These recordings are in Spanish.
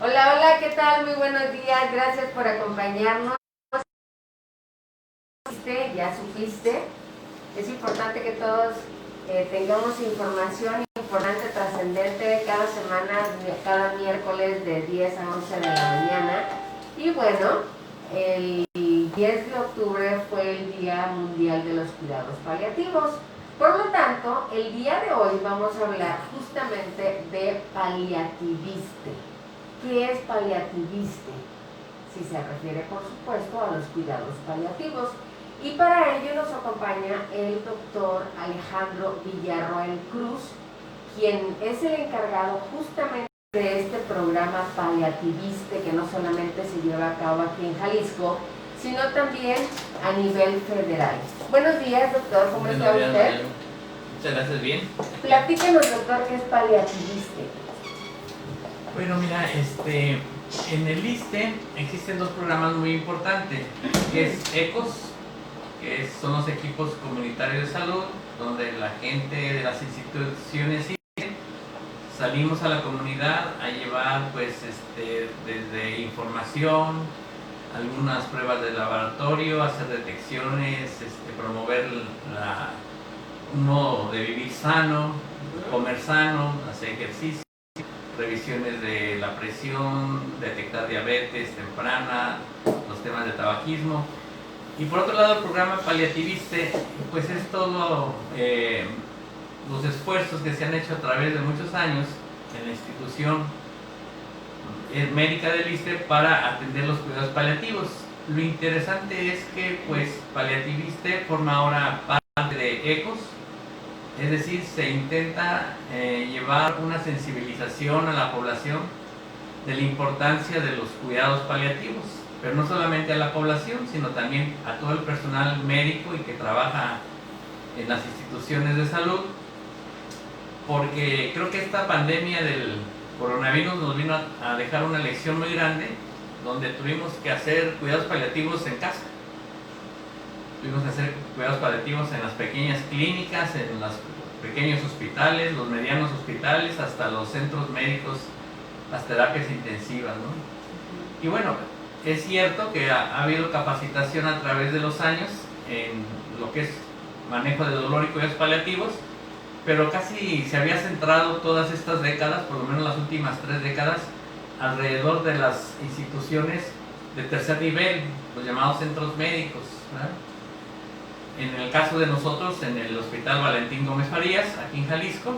Hola, hola, ¿qué tal? Muy buenos días, gracias por acompañarnos. Ya supiste, es importante que todos tengamos información importante, trascendente, cada semana, cada miércoles de 10 a 11 de la mañana. Y bueno, el 10 de octubre fue el Día Mundial de los Cuidados Paliativos. Por lo tanto, el día de hoy vamos a hablar justamente de paliativiste. ¿Qué es paliativiste? Si se refiere, por supuesto, a los cuidados paliativos. Y para ello nos acompaña el doctor Alejandro Villarroel Cruz, quien es el encargado justamente de este programa paliativiste que no solamente se lleva a cabo aquí en Jalisco, sino también a nivel federal. Buenos días, doctor, ¿cómo está usted? Muchas gracias, bien. Platíquenos, doctor, ¿qué es paliativiste? Bueno, mira, en el ISSSTE existen dos programas muy importantes, que es ECOS, que son los equipos comunitarios de salud, donde la gente de las instituciones salimos a la comunidad a llevar, pues, desde información, algunas pruebas de laboratorio, hacer detecciones, promover un modo de vivir sano, comer sano, hacer ejercicio, revisiones de la presión, detectar diabetes temprana, los temas de tabaquismo. Y por otro lado, el programa paliativiste, pues es todo los esfuerzos que se han hecho a través de muchos años en la institución médica del ISSSTE para atender los cuidados paliativos. Lo interesante es que, pues, paliativiste forma ahora parte de ECOS, es decir, se intenta llevar una sensibilización a la población de la importancia de los cuidados paliativos, pero no solamente a la población, sino también a todo el personal médico y que trabaja en las instituciones de salud, porque creo que esta pandemia del coronavirus nos vino a dejar una lección muy grande, donde tuvimos que hacer cuidados paliativos en casa. Tuvimos que hacer cuidados paliativos en las pequeñas clínicas, en los pequeños hospitales, los medianos hospitales, hasta los centros médicos, las terapias intensivas, ¿no? Y bueno, es cierto que ha habido capacitación a través de los años en lo que es manejo de dolor y cuidados paliativos, pero casi se había centrado todas estas décadas, por lo menos las últimas 3 décadas, alrededor de las instituciones de tercer nivel, los llamados centros médicos, ¿verdad? En el caso de nosotros, en el Hospital Valentín Gómez Farías, aquí en Jalisco,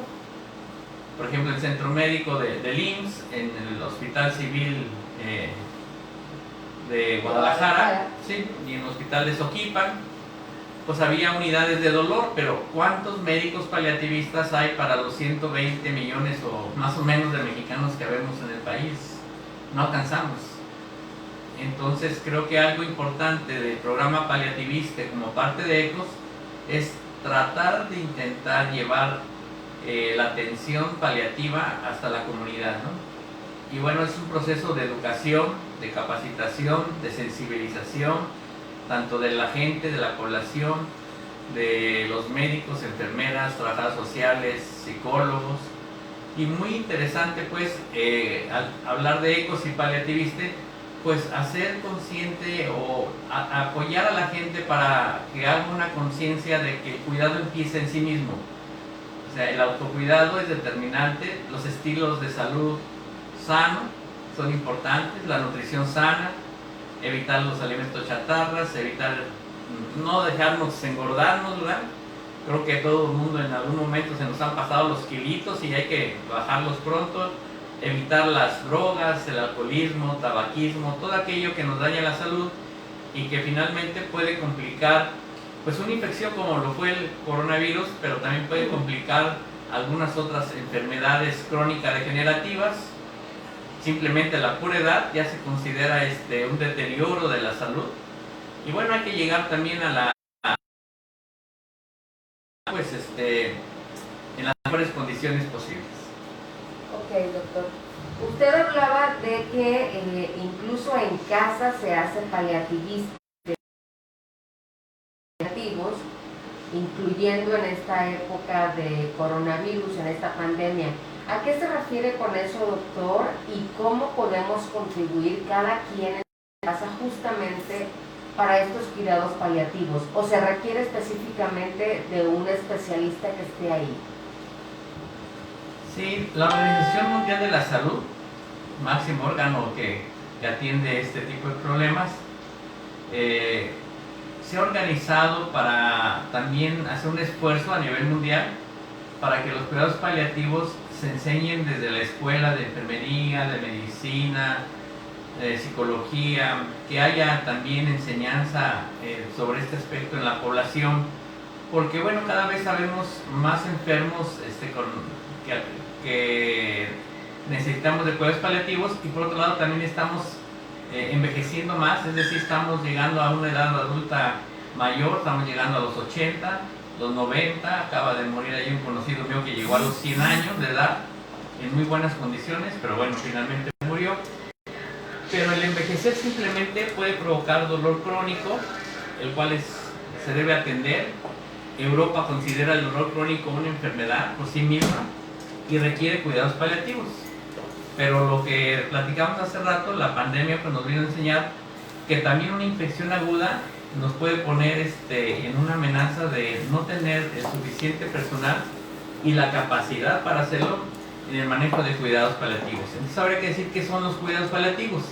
por ejemplo, el Centro Médico del IMSS, en el Hospital Civil de Guadalajara, ¿sí? Y en el Hospital de Soquipan, pues había unidades de dolor, pero ¿cuántos médicos paliativistas hay para los 120 millones o más o menos de mexicanos que vemos en el país? No alcanzamos. Entonces creo que algo importante del programa paliativiste como parte de ECOS es tratar de intentar llevar la atención paliativa hasta la comunidad, ¿no? Y bueno, es un proceso de educación, de capacitación, de sensibilización, tanto de la gente, de la población, de los médicos, enfermeras, trabajadoras sociales, psicólogos. Y muy interesante, pues, al hablar de ECOS y paliativiste, pues hacer consciente o apoyar a la gente para que haga una conciencia de que el cuidado empieza en sí mismo. O sea, el autocuidado es determinante, los estilos de salud sano son importantes, la nutrición sana, evitar los alimentos chatarras, evitar no dejarnos engordarnos, ¿verdad? Creo que todo el mundo en algún momento se nos han pasado los kilitos y hay que bajarlos pronto. Evitar las drogas, el alcoholismo, tabaquismo, todo aquello que nos daña la salud y que finalmente puede complicar, pues, una infección como lo fue el coronavirus, pero también puede complicar algunas otras enfermedades crónicas degenerativas. Simplemente la pura edad ya se considera un deterioro de la salud. Y bueno, hay que llegar también a la, pues, en las mejores condiciones posibles. Ok, doctor. Usted hablaba de que incluso en casa se hace paliativistas, incluyendo en esta época de coronavirus, en esta pandemia. ¿A qué se refiere con eso, doctor? ¿Y cómo podemos contribuir cada quien en casa justamente para estos cuidados paliativos, o se requiere específicamente de un especialista que esté ahí. Sí, la Organización Mundial de la Salud, máximo órgano que atiende este tipo de problemas, se ha organizado para también hacer un esfuerzo a nivel mundial para que los cuidados paliativos se enseñen desde la escuela de enfermería, de medicina, de psicología, que haya también enseñanza sobre este aspecto en la población, porque bueno, cada vez sabemos más enfermos que necesitamos de cuidados paliativos, y por otro lado también estamos envejeciendo más, es decir, estamos llegando a una edad adulta mayor, estamos llegando a los 80, los 90, acaba de morir ahí un conocido mío que llegó a los 100 años de edad, en muy buenas condiciones, pero bueno, finalmente murió. Pero el envejecer simplemente puede provocar dolor crónico, el cual se debe atender. Europa considera el dolor crónico una enfermedad por sí misma y requiere cuidados paliativos. Pero lo que platicamos hace rato, la pandemia pues nos vino a enseñar que también una infección aguda nos puede poner en una amenaza de no tener el suficiente personal y la capacidad para hacerlo en el manejo de cuidados paliativos. Entonces habría que decir qué son los cuidados paliativos.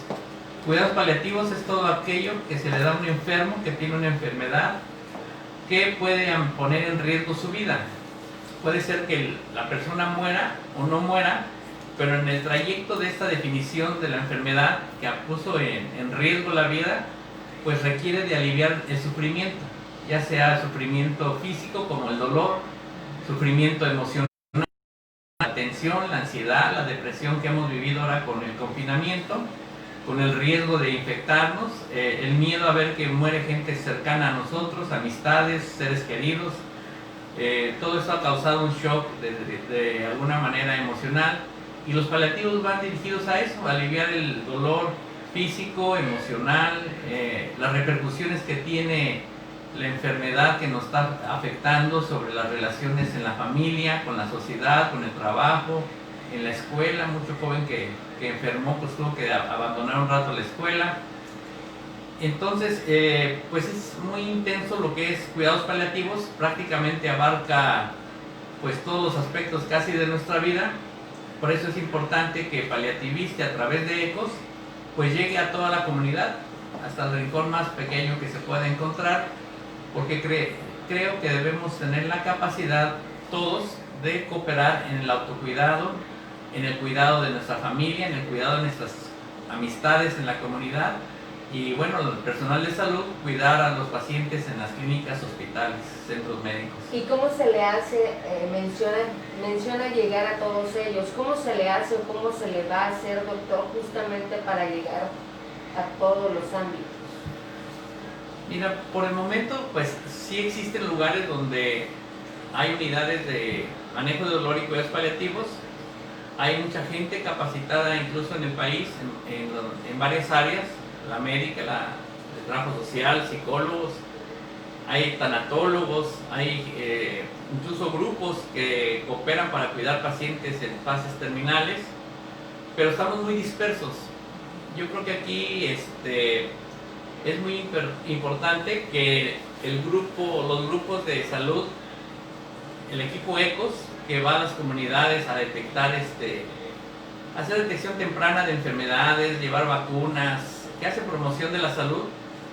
Cuidados paliativos es todo aquello que se le da a un enfermo que tiene una enfermedad que puede poner en riesgo su vida. Puede ser que la persona muera o no muera, pero en el trayecto de esta definición de la enfermedad que puso en riesgo la vida, pues requiere de aliviar el sufrimiento, ya sea sufrimiento físico como el dolor, sufrimiento emocional, la tensión, la ansiedad, la depresión que hemos vivido ahora con el confinamiento, con el riesgo de infectarnos, el miedo a ver que muere gente cercana a nosotros, amistades, seres queridos. Todo esto ha causado un shock de alguna manera emocional, y los paliativos van dirigidos a eso, a aliviar el dolor físico, emocional, las repercusiones que tiene la enfermedad que nos está afectando sobre las relaciones en la familia, con la sociedad, con el trabajo, en la escuela. Mucho joven que enfermó pues tuvo que abandonar un rato la escuela. Entonces pues es muy intenso lo que es cuidados paliativos, prácticamente abarca pues todos los aspectos casi de nuestra vida. Por eso es importante que Paliativiste a través de ECOS pues llegue a toda la comunidad, hasta el rincón más pequeño que se pueda encontrar, porque creo que debemos tener la capacidad todos de cooperar en el autocuidado, en el cuidado de nuestra familia, en el cuidado de nuestras amistades en la comunidad, y bueno, el personal de salud cuidar a los pacientes en las clínicas, hospitales, centros médicos. ¿Y cómo se le hace, menciona llegar a todos ellos, cómo se le hace o cómo se le va a hacer, doctor, justamente para llegar a todos los ámbitos? Mira, por el momento pues sí existen lugares donde hay unidades de manejo de dolor y cuidados paliativos. Hay mucha gente capacitada incluso en el país, en varias áreas, la médica, el trabajo social, psicólogos, hay tanatólogos, hay incluso grupos que cooperan para cuidar pacientes en fases terminales, pero estamos muy dispersos. Yo creo que aquí es muy importante que los grupos de salud, el equipo ECOS, que va a las comunidades a detectar, hacer detección temprana de enfermedades, llevar vacunas, que hace promoción de la salud.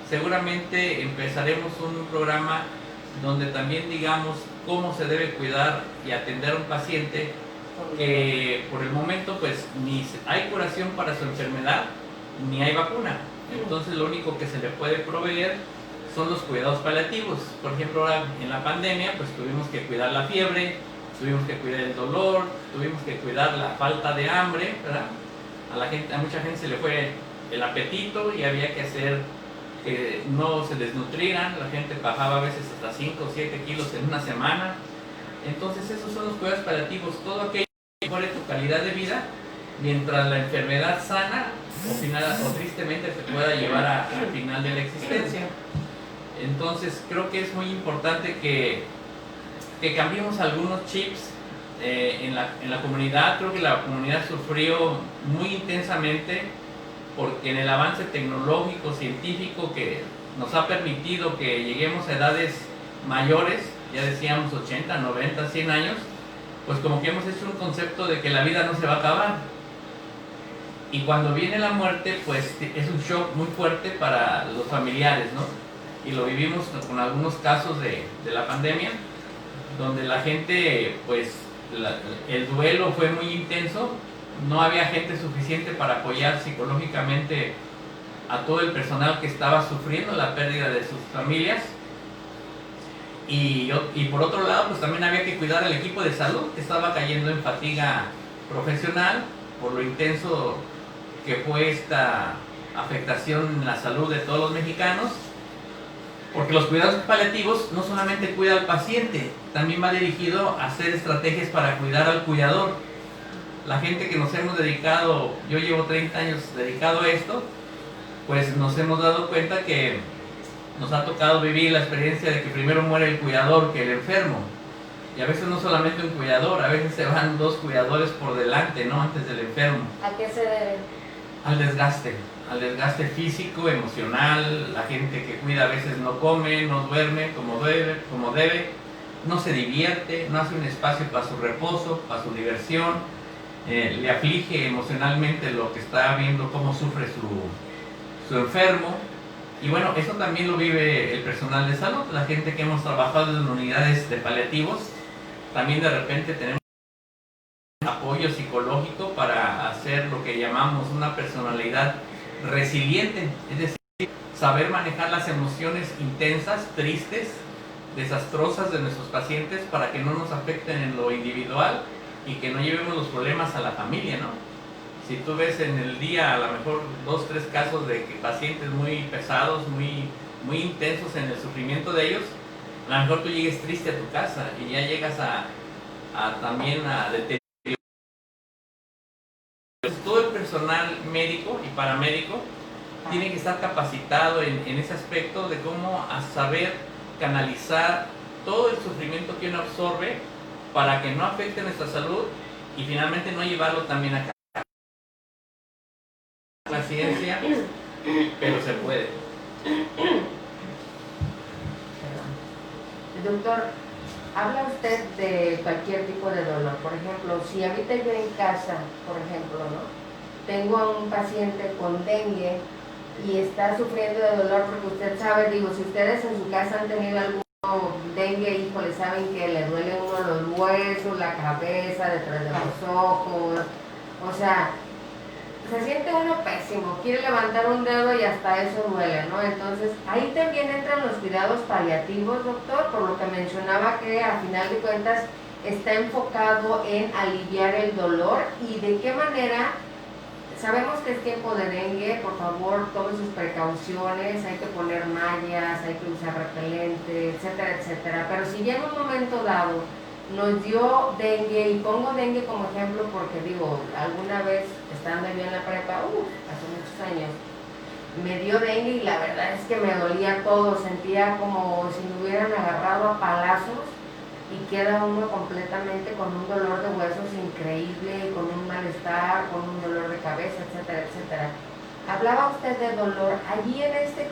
Seguramente empezaremos un programa donde también digamos cómo se debe cuidar y atender a un paciente que por el momento pues ni hay curación para su enfermedad ni hay vacuna. Entonces lo único que se le puede proveer son los cuidados paliativos. Por ejemplo, ahora en la pandemia pues tuvimos que cuidar la fiebre, tuvimos que cuidar el dolor, tuvimos que cuidar la falta de hambre, ¿verdad? A mucha gente se le fue el apetito y había que hacer que no se desnutrieran. La gente bajaba a veces hasta 5 o 7 kilos en una semana. Entonces esos son los cuidados paliativos, todo aquello que mejore tu calidad de vida mientras la enfermedad sana o tristemente te pueda llevar al final de la existencia. Entonces creo que es muy importante que cambiemos algunos chips en la comunidad, creo que la comunidad sufrió muy intensamente porque en el avance tecnológico, científico que nos ha permitido que lleguemos a edades mayores, ya decíamos 80, 90, 100 años, pues como que hemos hecho un concepto de que la vida no se va a acabar. Y cuando viene la muerte, pues es un shock muy fuerte para los familiares, ¿no? Y lo vivimos con algunos casos de la pandemia, donde la gente, pues el duelo fue muy intenso, no había gente suficiente para apoyar psicológicamente a todo el personal que estaba sufriendo la pérdida de sus familias. Y por otro lado, pues también había que cuidar al equipo de salud que estaba cayendo en fatiga profesional por lo intenso que fue esta afectación en la salud de todos los mexicanos, porque los cuidados paliativos no solamente cuida al paciente, también va dirigido a hacer estrategias para cuidar al cuidador. La gente que nos hemos dedicado, yo llevo 30 años dedicado a esto, pues nos hemos dado cuenta que nos ha tocado vivir la experiencia de que primero muere el cuidador que el enfermo. Y a veces no solamente un cuidador, a veces se van dos cuidadores por delante, ¿no? Antes del enfermo. ¿A qué se debe? Al desgaste físico, emocional. La gente que cuida a veces no come, no duerme como debe, no se divierte, no hace un espacio para su reposo, para su diversión, le aflige emocionalmente lo que está viendo, cómo sufre su enfermo. Y bueno, eso también lo vive el personal de salud, la gente que hemos trabajado en unidades de paliativos. También de repente tenemos apoyo psicológico para hacer lo que llamamos una personalidad resiliente, es decir, saber manejar las emociones intensas, tristes, desastrosas de nuestros pacientes para que no nos afecten en lo individual y que no llevemos los problemas a la familia, ¿no? Si tú ves en el día a lo mejor 2, 3 casos de pacientes muy pesados, muy intensos en el sufrimiento de ellos, a lo mejor tú llegues triste a tu casa y ya llegas también a deteriorar. Todo el personal médico y paramédico tiene que estar capacitado en ese aspecto de cómo saber canalizar todo el sufrimiento que uno absorbe para que no afecte nuestra salud y finalmente no llevarlo también a la ciencia, pero se puede. Doctor, habla usted de cualquier tipo de dolor. Por ejemplo, si ahorita yo en casa, por ejemplo, ¿no? Tengo a un paciente con dengue y está sufriendo de dolor porque usted sabe, digo, si ustedes en su casa han tenido algún dengue, híjole, saben que le duele uno los huesos, la cabeza, detrás de los ojos, o sea, se siente uno pésimo, quiere levantar un dedo y hasta eso duele, ¿no? Entonces, ahí también entran los cuidados paliativos, doctor, por lo que mencionaba que a final de cuentas está enfocado en aliviar el dolor y de qué manera. Sabemos que es tiempo de dengue, por favor tome sus precauciones, hay que poner mallas, hay que usar repelente, etcétera, etcétera. Pero si ya en un momento dado nos dio dengue, y pongo dengue como ejemplo porque digo, alguna vez estando yo en la prepa, hace muchos años, me dio dengue y la verdad es que me dolía todo, sentía como si me hubieran agarrado a palazos y queda uno completamente con un dolor de huesos increíble, con un malestar, con un dolor de cabeza, etcétera, etcétera. Hablaba usted de dolor. Allí en este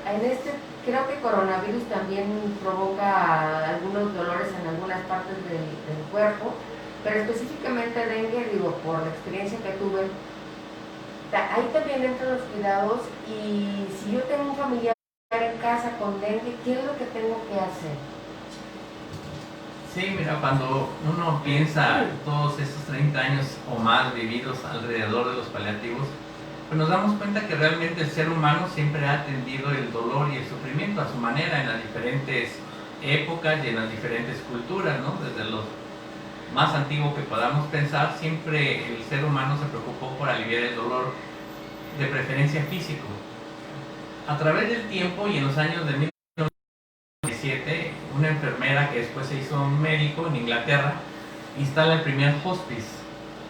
creo que coronavirus también provoca algunos dolores en algunas partes del cuerpo, pero específicamente dengue, digo, por la experiencia que tuve, ahí también entran los cuidados. Y si yo tengo un familiar en casa con dengue, ¿qué es lo que tengo que hacer? Sí, mira, cuando uno piensa todos esos 30 años o más vividos alrededor de los paliativos, pues nos damos cuenta que realmente el ser humano siempre ha atendido el dolor y el sufrimiento a su manera en las diferentes épocas y en las diferentes culturas, ¿no? Desde lo más antiguo que podamos pensar, siempre el ser humano se preocupó por aliviar el dolor, de preferencia físico. A través del tiempo y en los años de 1917, una enfermera que después se hizo un médico en Inglaterra instala el primer hospice,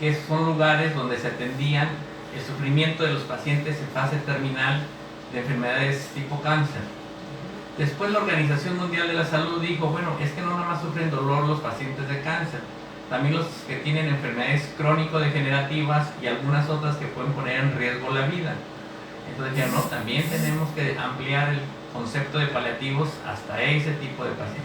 que son lugares donde se atendían el sufrimiento de los pacientes en fase terminal de enfermedades tipo cáncer. Después la Organización Mundial de la Salud dijo, bueno, es que no nada más sufren dolor los pacientes de cáncer, también los que tienen enfermedades crónico-degenerativas y algunas otras que pueden poner en riesgo la vida. Entonces ya no, también tenemos que ampliar el concepto de paliativos hasta ese tipo de pacientes.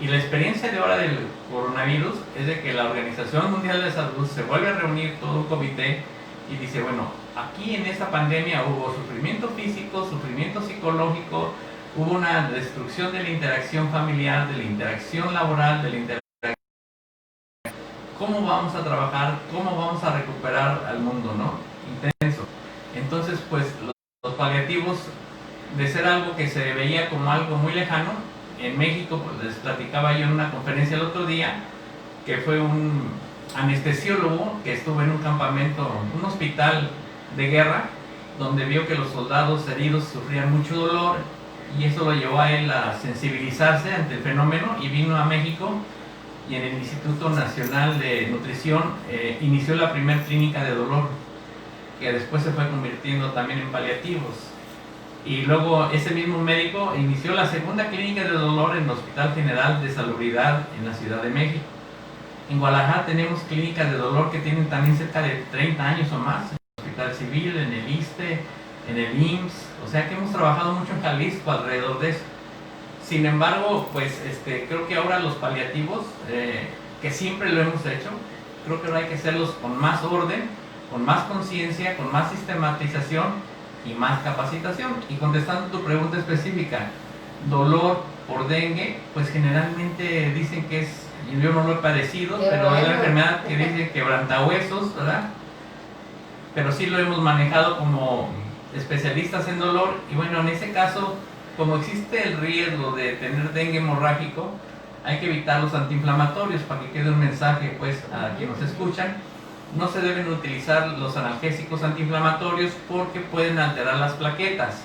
Y la experiencia de ahora del coronavirus es de que la Organización Mundial de Salud se vuelve a reunir todo un comité y dice, bueno, aquí en esta pandemia hubo sufrimiento físico, sufrimiento psicológico, hubo una destrucción de la interacción familiar, de la interacción laboral, de la interacción. ¿Cómo vamos a trabajar? ¿Cómo vamos a recuperar al mundo, no? Intenso. Entonces, pues, los paliativos, de ser algo que se veía como algo muy lejano, en México, pues les platicaba yo en una conferencia el otro día, que fue un anestesiólogo que estuvo en un campamento, un hospital de guerra, donde vio que los soldados heridos sufrían mucho dolor, y eso lo llevó a él a sensibilizarse ante el fenómeno, y vino a México, y en el Instituto Nacional de Nutrición inició la primera clínica de dolor, que después se fue convirtiendo también en paliativos. Y luego ese mismo médico inició la segunda clínica de dolor en el Hospital General de Salubridad en la Ciudad de México. En Guadalajara tenemos clínicas de dolor que tienen también cerca de 30 años o más, en el Hospital Civil, en el ISSSTE, en el IMSS, o sea que hemos trabajado mucho en Jalisco alrededor de eso. Sin embargo, pues creo que ahora los paliativos, que siempre lo hemos hecho, creo que ahora hay que hacerlos con más orden, con más conciencia, con más sistematización y más capacitación. Y contestando tu pregunta específica, dolor por dengue, pues generalmente dicen que es, yo no lo he padecido, pero es la enfermedad que dice quebrantahuesos, ¿verdad? Pero sí lo hemos manejado como especialistas en dolor, y bueno, en ese caso, como existe el riesgo de tener dengue hemorrágico, hay que evitar los antiinflamatorios. Para que quede un mensaje pues a quienes nos escuchan, no se deben utilizar los analgésicos antiinflamatorios porque pueden alterar las plaquetas.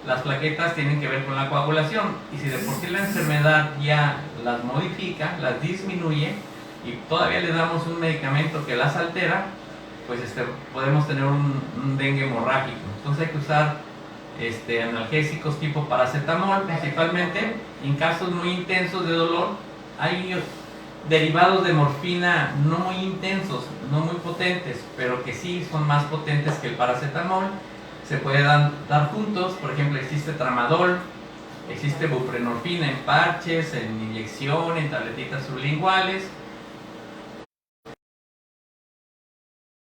Las plaquetas tienen que ver con la coagulación, y si de por sí la enfermedad ya las modifica, las disminuye, y todavía le damos un medicamento que las altera, pues podemos tener un dengue hemorrágico. Entonces hay que usar analgésicos tipo paracetamol principalmente. En casos muy intensos de dolor hay derivados de morfina no muy intensos, no muy potentes, pero que sí son más potentes que el paracetamol. Se puede dar juntos, por ejemplo existe tramadol, existe buprenorfina en parches, en inyección, en tabletitas sublinguales.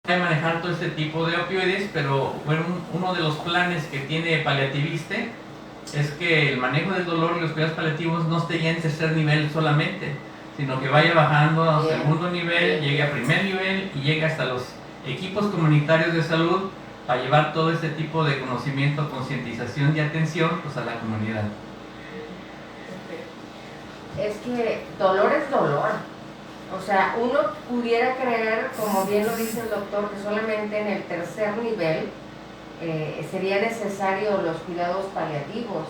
Hay que manejar todo este tipo de opioides, pero bueno, uno de los planes que tiene Paliativiste es que el manejo del dolor y los cuidados paliativos no esté ya en tercer nivel solamente, sino que vaya bajando a segundo nivel, llegue a primer nivel y llegue hasta los equipos comunitarios de salud para llevar todo este tipo de conocimiento, concientización y atención pues, a la comunidad. Es que dolor es dolor. O sea, uno pudiera creer, como bien lo dice el doctor, que solamente en el tercer nivel sería necesario los cuidados paliativos,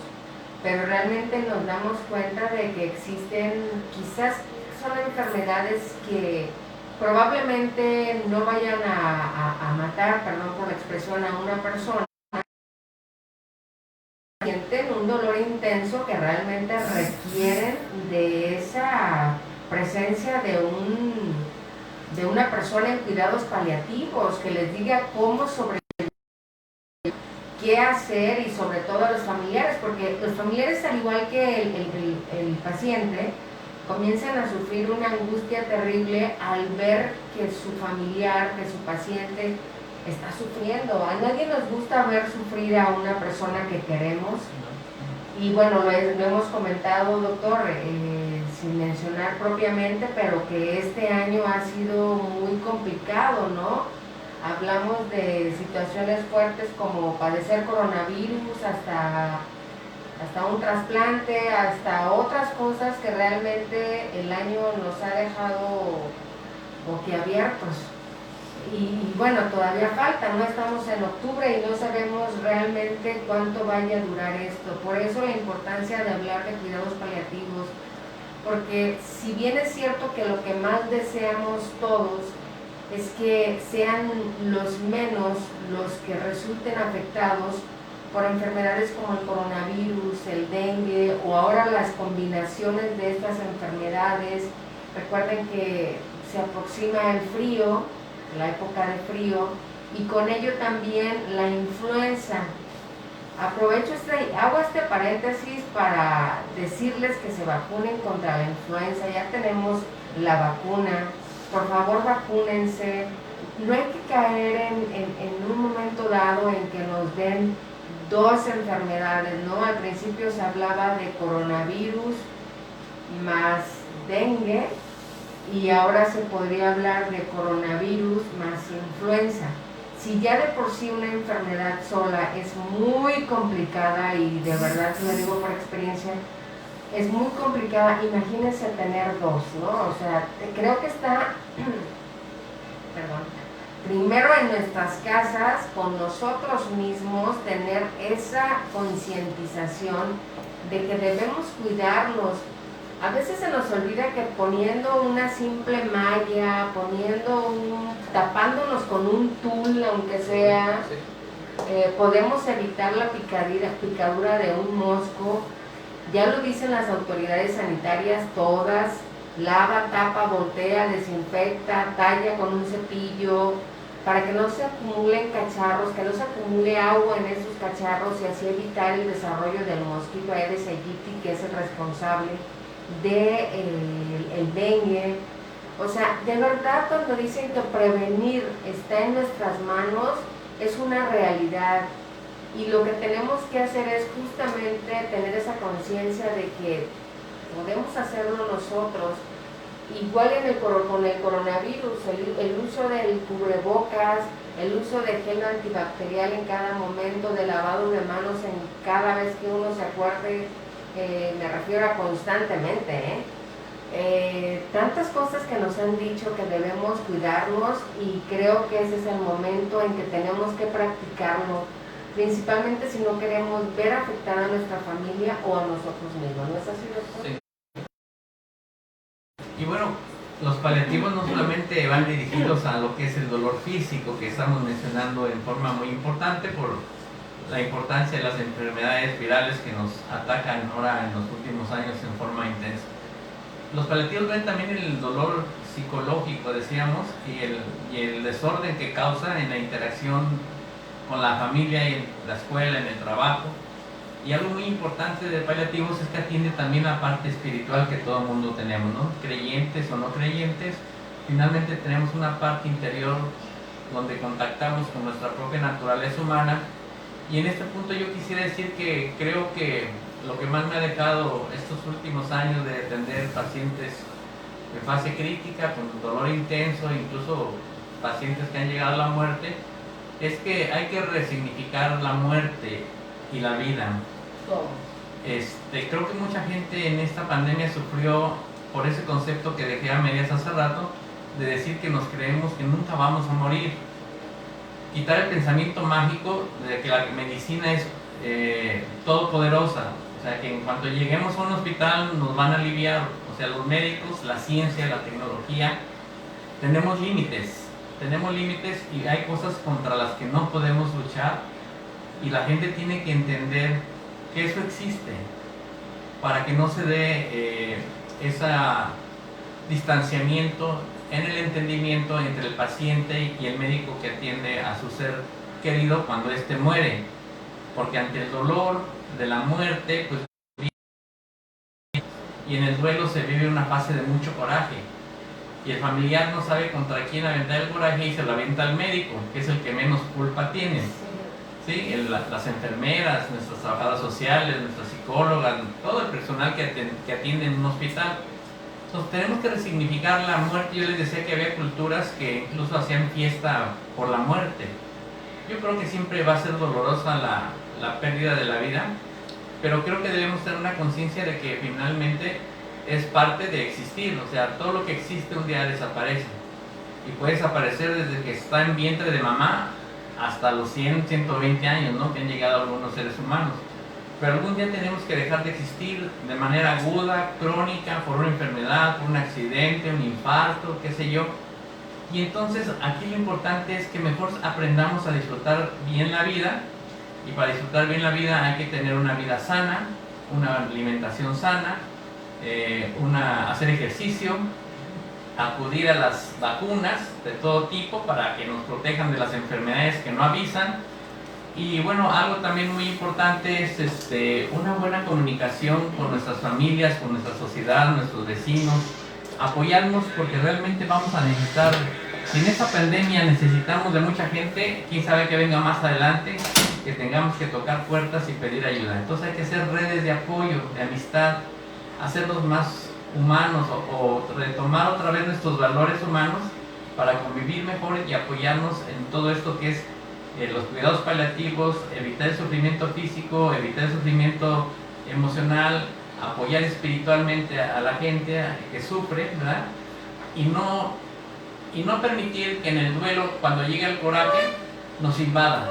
pero realmente nos damos cuenta de que existen, quizás son enfermedades que probablemente no vayan a matar, perdón por la expresión, a una persona, sienten un dolor intenso que realmente requieren de esa presencia de una persona en cuidados paliativos que les diga cómo sobrevivir, qué hacer, y sobre todo a los familiares, porque los familiares, al igual que el paciente, comienzan a sufrir una angustia terrible al ver que su familiar, que su paciente está sufriendo. A nadie nos gusta ver sufrir a una persona que queremos. Y bueno, lo hemos comentado, doctor, sin mencionar propiamente, pero que este año ha sido muy complicado, ¿no? Hablamos de situaciones fuertes como padecer coronavirus, hasta un trasplante, hasta otras cosas que realmente el año nos ha dejado boquiabiertos. Y bueno, todavía falta, no estamos en octubre y no sabemos realmente cuánto vaya a durar esto. Por eso la importancia de hablar de cuidados paliativos, porque si bien es cierto que lo que más deseamos todos es que sean los menos los que resulten afectados por enfermedades como el coronavirus, el dengue o ahora las combinaciones de estas enfermedades, Recuerden que se aproxima el frío, la época de frío, y con ello también la influenza. Aprovecho hago este paréntesis para decirles que se vacunen contra la influenza. Ya tenemos la vacuna. Por favor, vacúnense. No hay que caer en un momento dado en que nos den dos enfermedades, ¿no? Al principio se hablaba de coronavirus más dengue y ahora se podría hablar de coronavirus más influenza. Si ya de por sí una enfermedad sola es muy complicada, y de verdad lo digo por experiencia, es muy complicada, imagínense tener dos, ¿no? O sea, creo que está, perdón, primero en nuestras casas, con nosotros mismos, tener esa concientización de que debemos cuidarnos. A veces se nos olvida que poniendo una simple malla, tapándonos con un tul, aunque sea, podemos evitar la picadura de un mosco. Ya lo dicen las autoridades sanitarias todas: lava, tapa, voltea, desinfecta, talla con un cepillo, para que no se acumulen cacharros, que no se acumule agua en esos cacharros, y así evitar el desarrollo del mosquito Aedes aegypti, que es el responsable el dengue. O sea, de verdad, cuando dicen que prevenir está en nuestras manos, es una realidad, y lo que tenemos que hacer es justamente tener esa conciencia de que podemos hacerlo nosotros. Igual con el coronavirus, el uso del cubrebocas, el uso de gel antibacterial en cada momento, de lavado de manos en cada vez que uno se acuerde, me refiero a constantemente, tantas cosas que nos han dicho que debemos cuidarnos, y creo que ese es el momento en que tenemos que practicarlo, principalmente si no queremos ver afectada a nuestra familia o a nosotros mismos. ¿No es así, doctor? Sí. Y bueno, los paliativos no solamente van dirigidos a lo que es el dolor físico, que estamos mencionando en forma muy importante por la importancia de las enfermedades virales que nos atacan ahora en los últimos años en forma intensa. Los paliativos ven también el dolor psicológico, decíamos, y el desorden que causa en la interacción con la familia, y en la escuela, en el trabajo. Y algo muy importante de paliativos es que atiende también la parte espiritual que todo el mundo tenemos, ¿no? Creyentes o no creyentes, finalmente tenemos una parte interior donde contactamos con nuestra propia naturaleza humana. Y en este punto yo quisiera decir que creo que lo que más me ha dejado estos últimos años de atender pacientes en fase crítica, con dolor intenso, incluso pacientes que han llegado a la muerte, es que hay que resignificar la muerte y la vida. Creo que mucha gente en esta pandemia sufrió por ese concepto que dejé a medias hace rato, de decir que nos creemos que nunca vamos a morir. Quitar el pensamiento mágico de que la medicina es todopoderosa, o sea, que en cuanto lleguemos a un hospital nos van a aliviar. O sea, los médicos, la ciencia, la tecnología, tenemos límites y hay cosas contra las que no podemos luchar, y la gente tiene que entender que eso existe para que no se dé ese distanciamiento en el entendimiento entre el paciente y el médico que atiende a su ser querido cuando éste muere, porque ante el dolor de la muerte, pues, y en el duelo se vive una fase de mucho coraje, y el familiar no sabe contra quién aventar el coraje y se lo avienta al médico, que es el que menos culpa tiene. ¿Sí? Las enfermeras, nuestras trabajadoras sociales, nuestras psicólogas, todo el personal que atiende en un hospital. Entonces tenemos que resignificar la muerte. Yo les decía que había culturas que incluso hacían fiesta por la muerte. Yo creo que siempre va a ser dolorosa la pérdida de la vida, pero creo que debemos tener una conciencia de que finalmente es parte de existir. O sea, todo lo que existe un día desaparece, y puede desaparecer desde que está en vientre de mamá hasta los 100, 120 años, ¿no?, que han llegado algunos seres humanos. Pero algún día tenemos que dejar de existir de manera aguda, crónica, por una enfermedad, por un accidente, un infarto, qué sé yo. Y entonces aquí lo importante es que mejor aprendamos a disfrutar bien la vida, y para disfrutar bien la vida hay que tener una vida sana, una alimentación sana, hacer ejercicio, acudir a las vacunas de todo tipo para que nos protejan de las enfermedades que no avisan. Y bueno, algo también muy importante es una buena comunicación con nuestras familias, con nuestra sociedad, nuestros vecinos, apoyarnos porque realmente vamos a necesitar, si en esta pandemia necesitamos de mucha gente, quién sabe que venga más adelante, que tengamos que tocar puertas y pedir ayuda. Entonces hay que hacer redes de apoyo, de amistad, hacernos más humanos o retomar otra vez nuestros valores humanos para convivir mejor y apoyarnos en todo esto que es los cuidados paliativos, evitar el sufrimiento físico, evitar el sufrimiento emocional, apoyar espiritualmente a la gente que sufre, ¿verdad? Y no permitir que en el duelo, cuando llegue el coraje, nos invada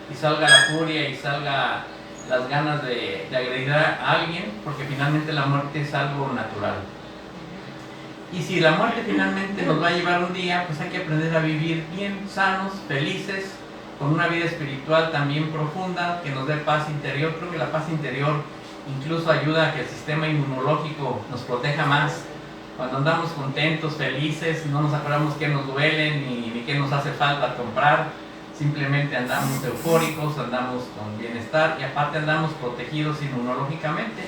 y salga la furia y salga las ganas de agredir a alguien, porque finalmente la muerte es algo natural. Y si la muerte finalmente nos va a llevar un día, pues hay que aprender a vivir bien, sanos, felices, con una vida espiritual también profunda, que nos dé paz interior. Creo que la paz interior incluso ayuda a que el sistema inmunológico nos proteja más. Cuando andamos contentos, felices, no nos acordamos qué nos duele ni qué nos hace falta comprar, simplemente andamos eufóricos, andamos con bienestar y aparte andamos protegidos inmunológicamente.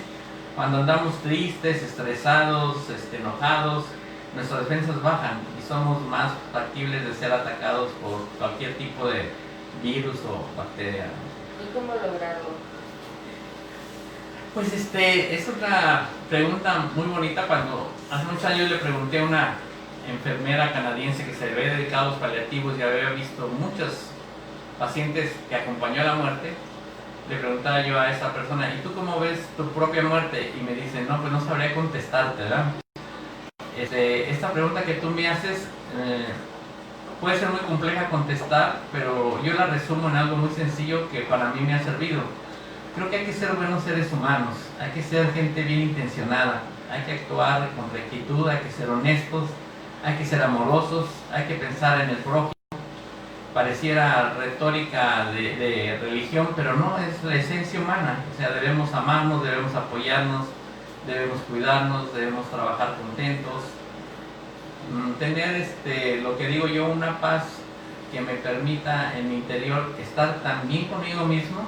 Cuando andamos tristes, estresados, enojados, nuestras defensas bajan y somos más factibles de ser atacados por cualquier tipo de virus o bacteria. ¿Y cómo lograrlo? Pues es otra pregunta muy bonita. Cuando hace muchos años le pregunté a una enfermera canadiense que se había dedicado a los paliativos y había visto muchos pacientes que acompañó a la muerte, le preguntaba yo a esa persona, ¿y tú cómo ves tu propia muerte? Y me dice, no, pues no sabría contestarte, ¿verdad? Esta pregunta que tú me haces puede ser muy compleja contestar, pero yo la resumo en algo muy sencillo que para mí me ha servido. Creo que hay que ser buenos seres humanos, hay que ser gente bien intencionada, hay que actuar con rectitud, hay que ser honestos, hay que ser amorosos, hay que pensar en el prójimo. Pareciera retórica de religión, pero no, es la esencia humana. O sea, debemos amarnos, debemos apoyarnos, debemos cuidarnos, debemos trabajar contentos, tener lo que digo yo, una paz que me permita en mi interior estar tan bien conmigo mismo,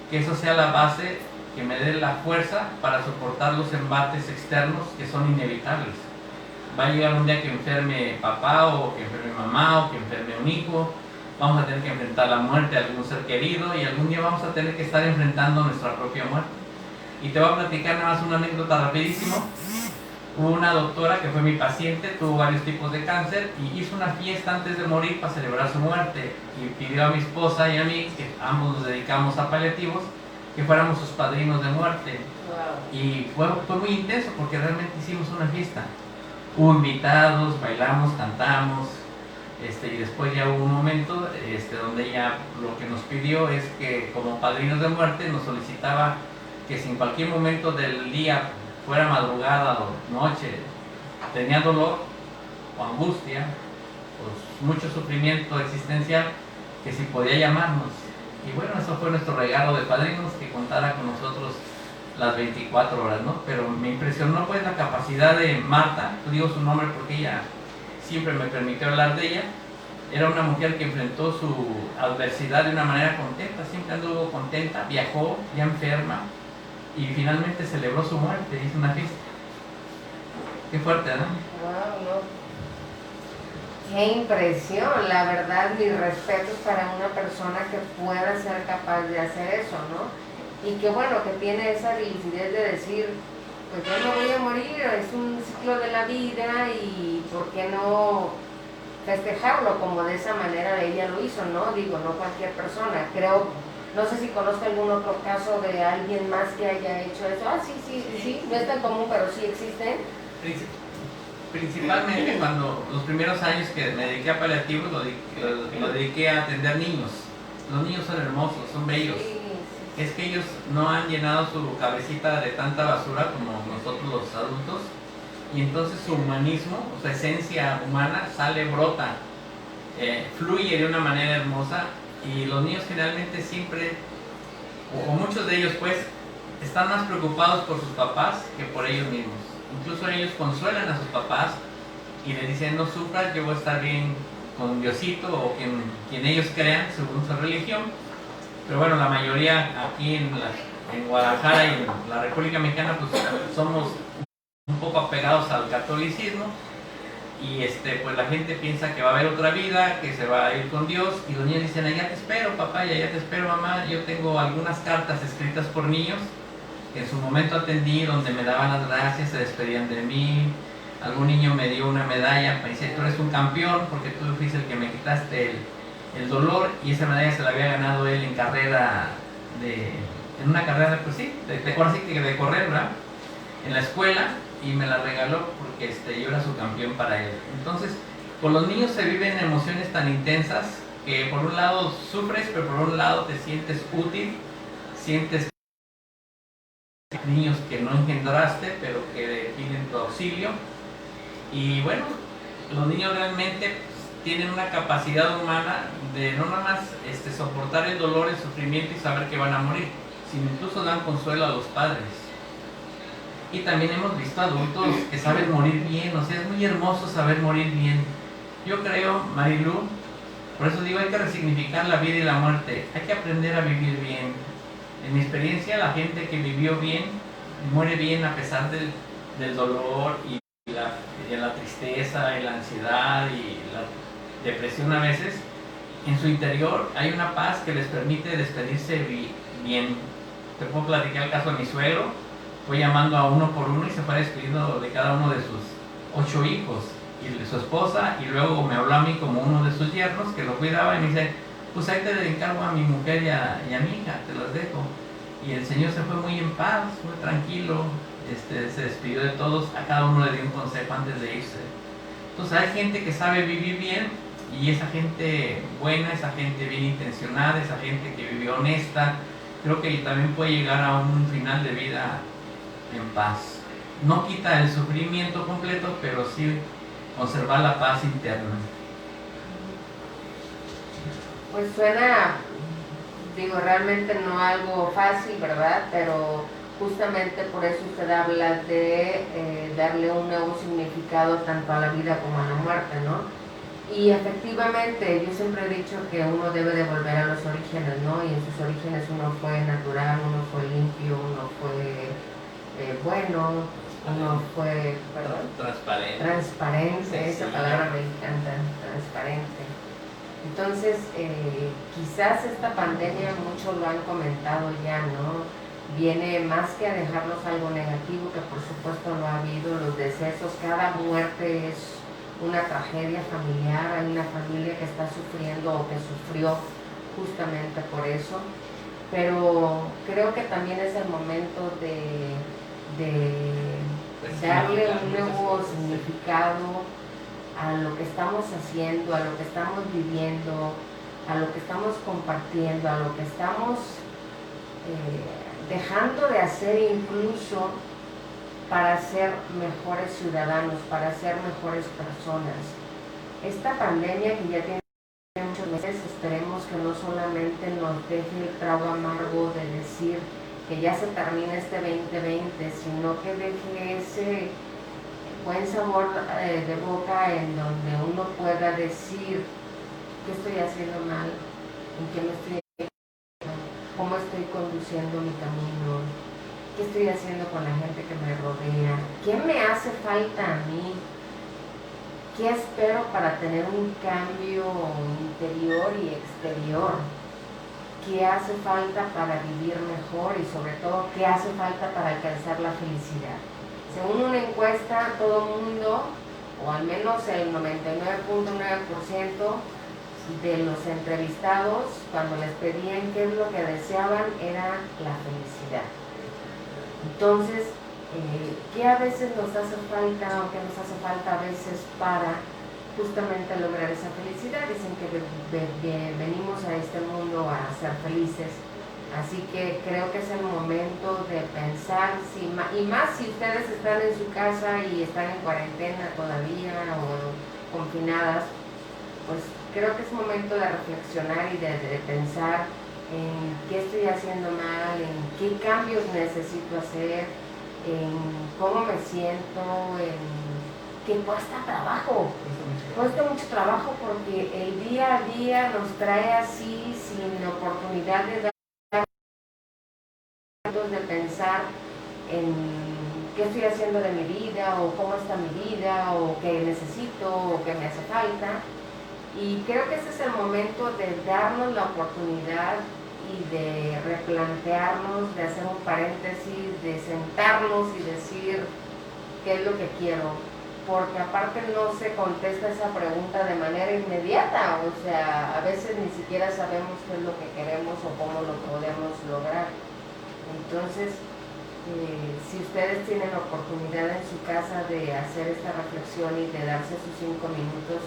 que eso sea la base que me dé la fuerza para soportar los embates externos que son inevitables. Va a llegar un día que enferme papá o que enferme mamá o que enferme un hijo, vamos a tener que enfrentar la muerte de algún ser querido y algún día vamos a tener que estar enfrentando nuestra propia muerte. Y te voy a platicar nada más una anécdota rapidísimo. Hubo una doctora que fue mi paciente, tuvo varios tipos de cáncer y hizo una fiesta antes de morir para celebrar su muerte y pidió a mi esposa y a mí, que ambos nos dedicamos a paliativos, que fuéramos sus padrinos de muerte. Wow. Y fue muy intenso porque realmente hicimos una fiesta. Hubo invitados, bailamos, cantamos, y después ya hubo un momento donde ella lo que nos pidió es que como padrinos de muerte nos solicitaba que si en cualquier momento del día, fuera madrugada o noche, tenía dolor o angustia, pues mucho sufrimiento existencial, que si podía llamarnos. Y bueno, eso fue nuestro regalo de padrinos, que contara con nosotros las 24 horas, ¿no? Pero me impresionó pues la capacidad de Marta, digo su nombre porque ella siempre me permitió hablar de ella. Era una mujer que enfrentó su adversidad de una manera contenta, siempre anduvo contenta, viajó ya enferma y finalmente celebró su muerte, hizo una fiesta. Qué fuerte, ¿no? Wow, no. Qué impresión, la verdad, mis respetos para una persona que pueda ser capaz de hacer eso, ¿no? Y que bueno, que tiene esa lucidez de decir, pues yo no voy a morir, es un ciclo de la vida y ¿por qué no festejarlo como de esa manera ella lo hizo, ¿no? Digo, no cualquier persona, creo, no sé si conozco algún otro caso de alguien más que haya hecho eso. Ah, sí, no es tan común, pero sí existen. Principalmente cuando los primeros años que me dediqué a paliativos lo dediqué a atender niños. Los niños son hermosos, son bellos. Sí. Es que ellos no han llenado su cabecita de tanta basura como nosotros los adultos, y entonces su humanismo, su esencia humana brota, fluye de una manera hermosa, y los niños generalmente siempre, o muchos de ellos pues, están más preocupados por sus papás que por ellos mismos. Incluso ellos consuelan a sus papás y le dicen no sufras, yo voy a estar bien con Diosito o quien ellos crean según su religión. Pero bueno, la mayoría aquí en Guadalajara y en la República Mexicana pues somos un poco apegados al catolicismo y pues la gente piensa que va a haber otra vida, que se va a ir con Dios, y los niños dicen, allá te espero papá, y allá te espero mamá. Yo tengo algunas cartas escritas por niños que en su momento atendí, donde me daban las gracias, se despedían de mí. Algún niño me dio una medalla, me dice, tú eres un campeón porque tú fuiste el que me quitaste el dolor, y esa medalla se la había ganado él en carrera en una carrera, pues sí, de correr, ¿verdad? En la escuela, y me la regaló porque yo era su campeón para él. Entonces, con los niños se viven emociones tan intensas que por un lado sufres, pero por un lado te sientes útil, sientes niños que no engendraste, pero que piden tu auxilio. Y bueno, los niños realmente tienen una capacidad humana de no nada más soportar el dolor, el sufrimiento y saber que van a morir, sino incluso dan consuelo a los padres. Y también hemos visto adultos que saben morir bien, o sea, es muy hermoso saber morir bien. Yo creo, Marilu, por eso digo, hay que resignificar la vida y la muerte, hay que aprender a vivir bien. En mi experiencia, la gente que vivió bien, muere bien a pesar del dolor y la tristeza y la ansiedad y la depresión a veces. En su interior hay una paz que les permite despedirse bien. Te puedo platicar el caso de mi suegro. Fue llamando a uno por uno y se fue despidiendo de cada uno de sus 8 hijos y de su esposa, y luego me habló a mí como uno de sus yernos que lo cuidaba, y me dice, pues ahí te encargo a mi mujer y a mi hija, te las dejo. Y el Señor se fue muy en paz, muy tranquilo, se despidió de todos, a cada uno le dio un consejo antes de irse. Entonces hay gente que sabe vivir bien, y esa gente buena, esa gente bien intencionada, esa gente que vivió honesta, creo que también puede llegar a un final de vida en paz. No quita el sufrimiento completo, pero sí conservar la paz interna. Pues suena, digo, realmente no algo fácil, ¿verdad? Pero justamente por eso usted habla de darle un nuevo significado tanto a la vida como a la muerte, ¿no? Y efectivamente, yo siempre he dicho que uno debe de volver a los orígenes, ¿no? Y en sus orígenes uno fue natural, uno fue limpio, uno fue bueno, uno fue, perdón, transparente, esa palabra me encanta, transparente. Entonces, quizás esta pandemia, muchos lo han comentado ya, ¿no? Viene más que a dejarnos algo negativo, que por supuesto no ha habido, los decesos, cada muerte es una tragedia familiar, hay una familia que está sufriendo o que sufrió justamente por eso, pero creo que también es el momento de darle un nuevo significado a lo que estamos haciendo, a lo que estamos viviendo, a lo que estamos compartiendo, a lo que estamos dejando de hacer incluso para ser mejores ciudadanos, para ser mejores personas. Esta pandemia que ya tiene muchos meses, esperemos que no solamente nos deje el trago amargo de decir que ya se termina este 2020, sino que deje ese buen sabor de boca en donde uno pueda decir qué estoy haciendo mal, en qué me estoy equivocando, cómo estoy conduciendo mi camino, qué estoy haciendo con la gente que me rodea, qué me hace falta a mí, qué espero para tener un cambio interior y exterior, qué hace falta para vivir mejor y sobre todo qué hace falta para alcanzar la felicidad. Según una encuesta, todo el mundo, o al menos el 99.9% de los entrevistados, cuando les pedían qué es lo que deseaban, era la felicidad. Entonces, ¿qué a veces nos hace falta, o qué nos hace falta a veces para justamente lograr esa felicidad? Dicen que venimos a este mundo a ser felices. Así que creo que es el momento de pensar, y más si ustedes están en su casa y están en cuarentena todavía o confinadas, pues creo que es momento de reflexionar y de pensar en qué estoy haciendo mal, en qué cambios necesito hacer, en cómo me siento, en que cuesta trabajo. Cuesta mucho trabajo porque el día a día nos trae así, sin oportunidad de pensar en qué estoy haciendo de mi vida, o cómo está mi vida, o qué necesito, o qué me hace falta. Y creo que ese es el momento de darnos la oportunidad y de replantearnos, de hacer un paréntesis, de sentarnos y decir qué es lo que quiero, porque aparte no se contesta esa pregunta de manera inmediata, o sea, a veces ni siquiera sabemos qué es lo que queremos o cómo lo podemos lograr. Entonces, si ustedes tienen la oportunidad en su casa de hacer esta reflexión y de darse sus 5 minutos,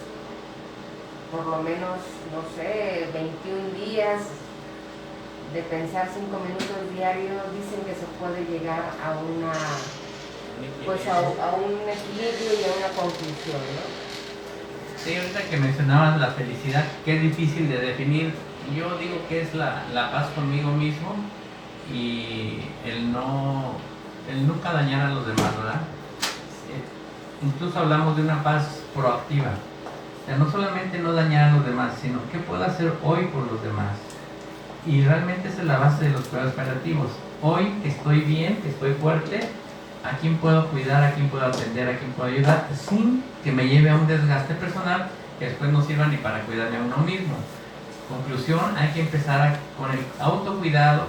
por lo menos, no sé, 21 días, de pensar 5 minutos diarios, dicen que se puede llegar a una, pues a un equilibrio y a una conclusión, ¿no? Sí, ahorita que mencionabas la felicidad, que es difícil de definir, yo digo que es la paz conmigo mismo y el nunca dañar a los demás, ¿verdad? Incluso hablamos de una paz proactiva. O sea, no solamente no dañar a los demás, sino qué puedo hacer hoy por los demás. Y realmente esa es la base de los cuidados paliativos. Hoy que estoy bien, que estoy fuerte, ¿a quién puedo cuidar, a quién puedo atender, a quién puedo ayudar? Sin que me lleve a un desgaste personal que después no sirva ni para cuidarme a uno mismo. Conclusión, hay que empezar con el autocuidado,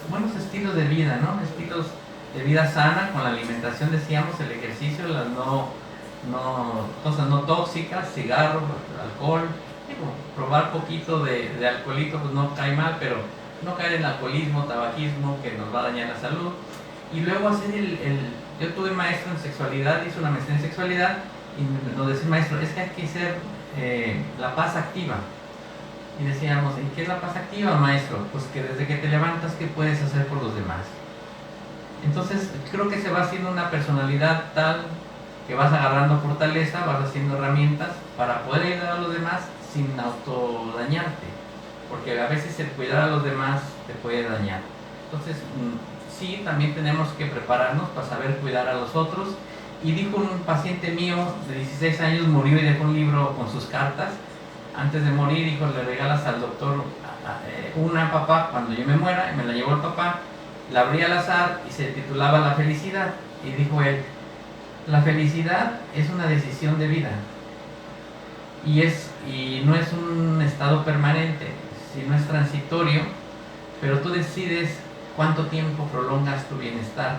buenos estilos de vida, ¿no? Estilos de vida sana, con la alimentación, decíamos, el ejercicio, las cosas no tóxicas, cigarros, alcohol. Digo, probar poquito de alcoholito pues no cae mal, pero no caer en alcoholismo, tabaquismo, que nos va a dañar la salud. Y luego hacer yo tuve maestro en sexualidad, hice una maestría en sexualidad, y nos decía el maestro, es que hay que hacer la paz activa. Y decíamos, ¿y qué es la paz activa, maestro? Pues que desde que te levantas, ¿qué puedes hacer por los demás? Entonces, creo que se va haciendo una personalidad tal que vas agarrando fortaleza, vas haciendo herramientas para poder ayudar a los demás sin autodañarte. Porque a veces el cuidar a los demás te puede dañar. Entonces, sí, también tenemos que prepararnos para saber cuidar a los otros. Y dijo un paciente mío de 16 años, murió y dejó un libro con sus cartas. Antes de morir, dijo, le regalas al doctor una, papá, cuando yo me muera. Y me la llevó el papá, la abrí al azar y se titulaba La felicidad. Y dijo él, la felicidad es una decisión de vida. Y no es un estado permanente, sino es transitorio, pero tú decides cuánto tiempo prolongas tu bienestar.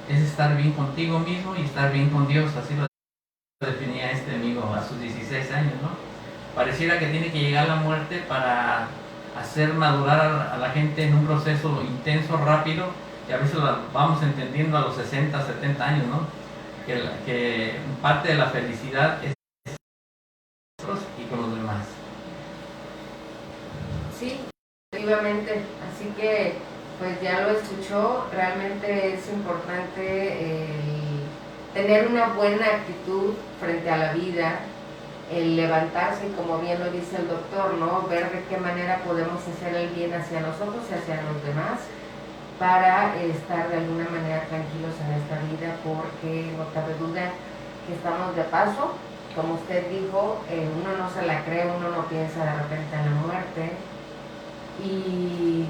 Es estar bien contigo mismo y estar bien con Dios, así lo definía este amigo a sus 16 años, ¿no? Pareciera que tiene que llegar la muerte para hacer madurar a la gente en un proceso intenso, rápido, y a veces lo vamos entendiendo a los 60, 70 años, ¿no? Que parte de la felicidad es y con los demás. Sí, efectivamente. Así que, pues ya lo escuchó, realmente es importante tener una buena actitud frente a la vida, el levantarse, y como bien lo dice el doctor, ¿no? Ver de qué manera podemos hacer el bien hacia nosotros y hacia los demás, para estar de alguna manera tranquilos en esta vida, porque no cabe duda que estamos de paso. Como usted dijo, uno no se la cree, uno no piensa de repente en la muerte, y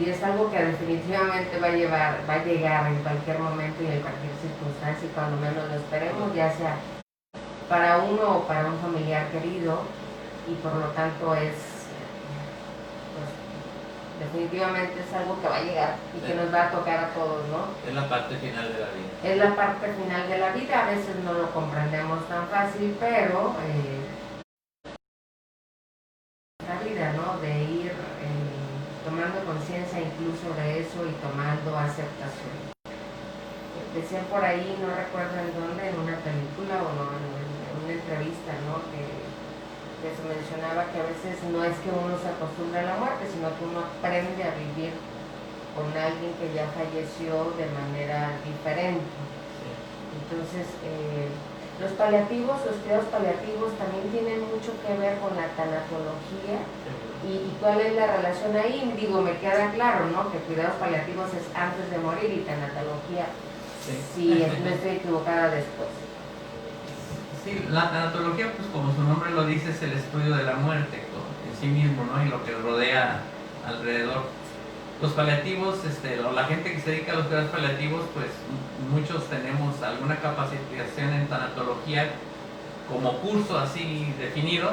es algo que definitivamente va a llegar en cualquier momento y en cualquier circunstancia, y cuando menos lo esperemos, ya sea para uno o para un familiar querido, y por lo tanto definitivamente es algo que va a llegar y que nos va a tocar a todos, ¿no? Es la parte final de la vida. Es la parte final de la vida, a veces no lo comprendemos tan fácil, pero la vida, ¿no? De ir tomando conciencia incluso de eso y tomando aceptación. Decían por ahí, no recuerdo en dónde, en una película o no, en una entrevista, ¿no? Que se mencionaba que a veces no es que uno se acostumbre a la muerte, sino que uno aprende a vivir con alguien que ya falleció de manera diferente. Entonces, los paliativos, los cuidados paliativos también tienen mucho que ver con la tanatología. ¿Y cuál es la relación ahí? Digo, me queda claro, ¿no? Que cuidados paliativos es antes de morir y tanatología no estoy equivocada después. Sí, la tanatología, pues como su nombre lo dice, es el estudio de la muerte en sí mismo, ¿no? Y lo que rodea alrededor. Los paliativos, o la gente que se dedica a los cuidados paliativos, pues muchos tenemos alguna capacitación en tanatología como curso así definido,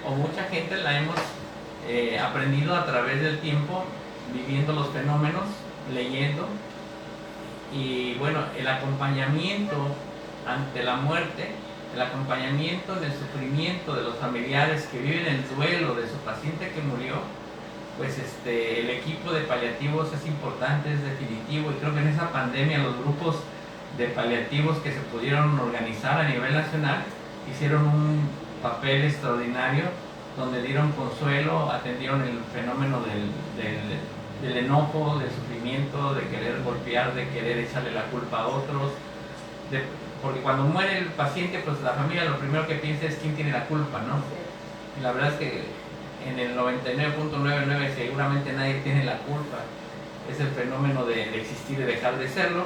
o mucha gente la hemos aprendido a través del tiempo, viviendo los fenómenos, leyendo. Y bueno, el acompañamiento ante la muerte, el acompañamiento en el sufrimiento de los familiares que viven el duelo de su paciente que murió, pues el equipo de paliativos es importante, es definitivo, y creo que en esa pandemia los grupos de paliativos que se pudieron organizar a nivel nacional hicieron un papel extraordinario, donde dieron consuelo, atendieron el fenómeno del enojo, del sufrimiento, de querer golpear, de querer echarle la culpa a otros, porque cuando muere el paciente, pues la familia lo primero que piensa es quién tiene la culpa, ¿no? Y la verdad es que en el 99.99 seguramente nadie tiene la culpa, es el fenómeno de existir y dejar de serlo.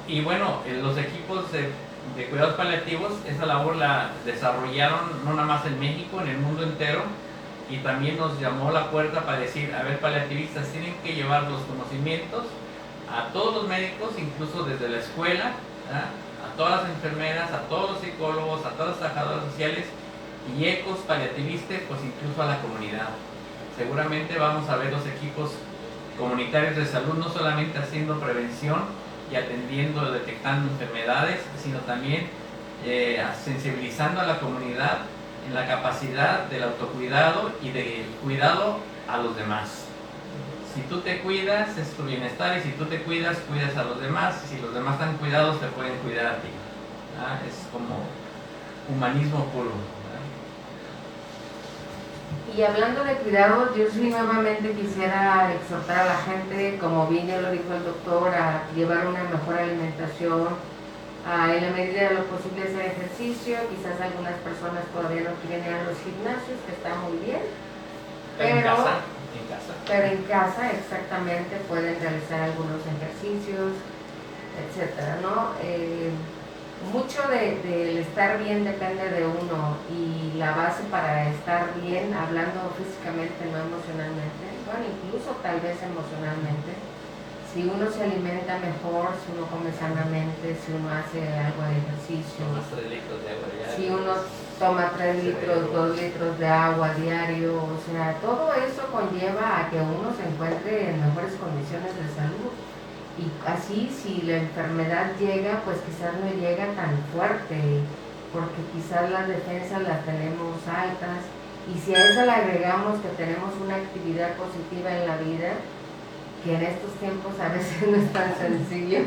Y bueno, los equipos de cuidados paliativos, esa labor la desarrollaron no nada más en México, en el mundo entero, y también nos llamó la puerta para decir, a ver, paliativistas, tienen que llevar los conocimientos a todos los médicos, incluso desde la escuela, ¿verdad?, a todas las enfermeras, a todos los psicólogos, a todas las trabajadoras sociales, y ecos paliativistas, pues incluso a la comunidad. Seguramente vamos a ver los equipos comunitarios de salud no solamente haciendo prevención y atendiendo, detectando enfermedades, sino también sensibilizando a la comunidad en la capacidad del autocuidado y del cuidado a los demás. Si tú te cuidas, es tu bienestar, y si tú te cuidas, cuidas a los demás, y si los demás están cuidados, te pueden cuidar a ti. ¿Ah? Es como humanismo puro. Y hablando de cuidados, yo sí nuevamente quisiera exhortar a la gente, como bien ya lo dijo el doctor, a llevar una mejor alimentación, a en la medida de lo posible hacer ejercicio. Quizás algunas personas todavía no quieren ir a los gimnasios, que está muy bien, pero en casa exactamente pueden realizar algunos ejercicios, etcétera, ¿no? Mucho del estar bien depende de uno, y la base para estar bien, hablando físicamente, no emocionalmente, bueno, incluso tal vez emocionalmente, si uno se alimenta mejor, si uno come sanamente, si uno hace algo de ejercicio, si uno toma 3 litros, 2 litros de agua diario, o sea, todo eso conlleva a que uno se encuentre en mejores condiciones de salud. Y así, si la enfermedad llega, pues quizás no llega tan fuerte, porque quizás las defensas las tenemos altas, y si a eso le agregamos que tenemos una actividad positiva en la vida, que en estos tiempos a veces no es tan sencillo,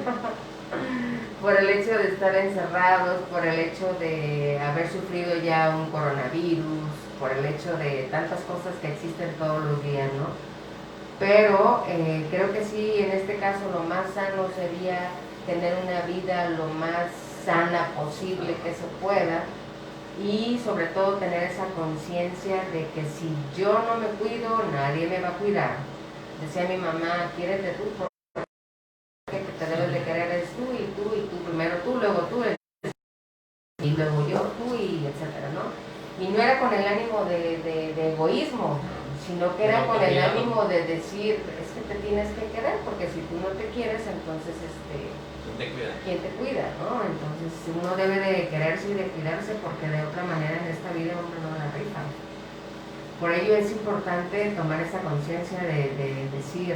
por el hecho de estar encerrados, por el hecho de haber sufrido ya un coronavirus, por el hecho de tantas cosas que existen todos los días, ¿no? Pero creo que sí, en este caso lo más sano sería tener una vida lo más sana posible que se pueda, y sobre todo tener esa conciencia de que si yo no me cuido, nadie me va a cuidar. Decía mi mamá, quiérete tú, porque el que te debes de querer es tú, y tú, y tú, primero tú, luego tú, y luego yo, tú, y etcétera, ¿no? Y no era con el ánimo de egoísmo, sino que era con el ánimo de decir, es que te tienes que querer, porque si tú no te quieres, entonces ¿quién te cuida? ¿No? Entonces uno debe de quererse y de cuidarse, porque de otra manera en esta vida uno no la rifa. Por ello es importante tomar esa conciencia de decir,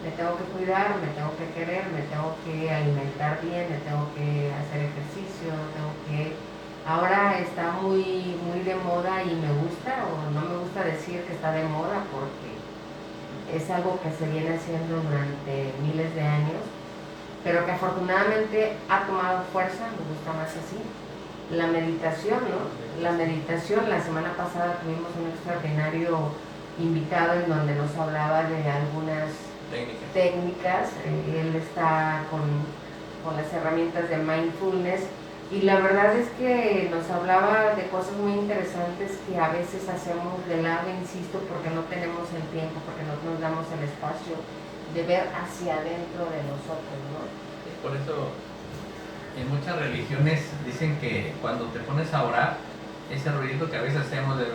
me tengo que cuidar, me tengo que querer, me tengo que alimentar bien, me tengo que hacer ejercicio, tengo que... Ahora está muy de moda, y me gusta, o no me gusta decir que está de moda, porque es algo que se viene haciendo durante miles de años, pero que afortunadamente ha tomado fuerza, me gusta más así. La meditación, ¿no? La meditación, la semana pasada tuvimos un extraordinario invitado en donde nos hablaba de algunas técnicas. Él está con las herramientas de mindfulness, y la verdad es que nos hablaba de cosas muy interesantes que a veces hacemos de lado, insisto, porque no tenemos el tiempo, porque no nos damos el espacio de ver hacia adentro de nosotros, ¿no? Por eso en muchas religiones dicen que cuando te pones a orar, ese ruidito que a veces hacemos de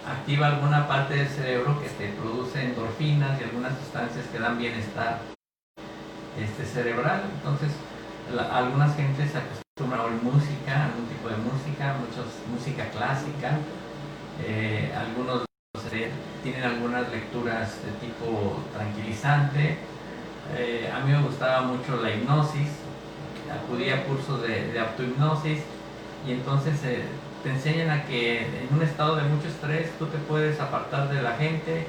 activa alguna parte del cerebro que te produce endorfinas y algunas sustancias que dan bienestar cerebral. Entonces algunas gentes se acostumbran a oír música, algún tipo de música, música clásica, algunos tienen algunas lecturas de tipo tranquilizante. A mí me gustaba mucho la hipnosis, acudí a cursos de autohipnosis y entonces te enseñan a que en un estado de mucho estrés tú te puedes apartar de la gente,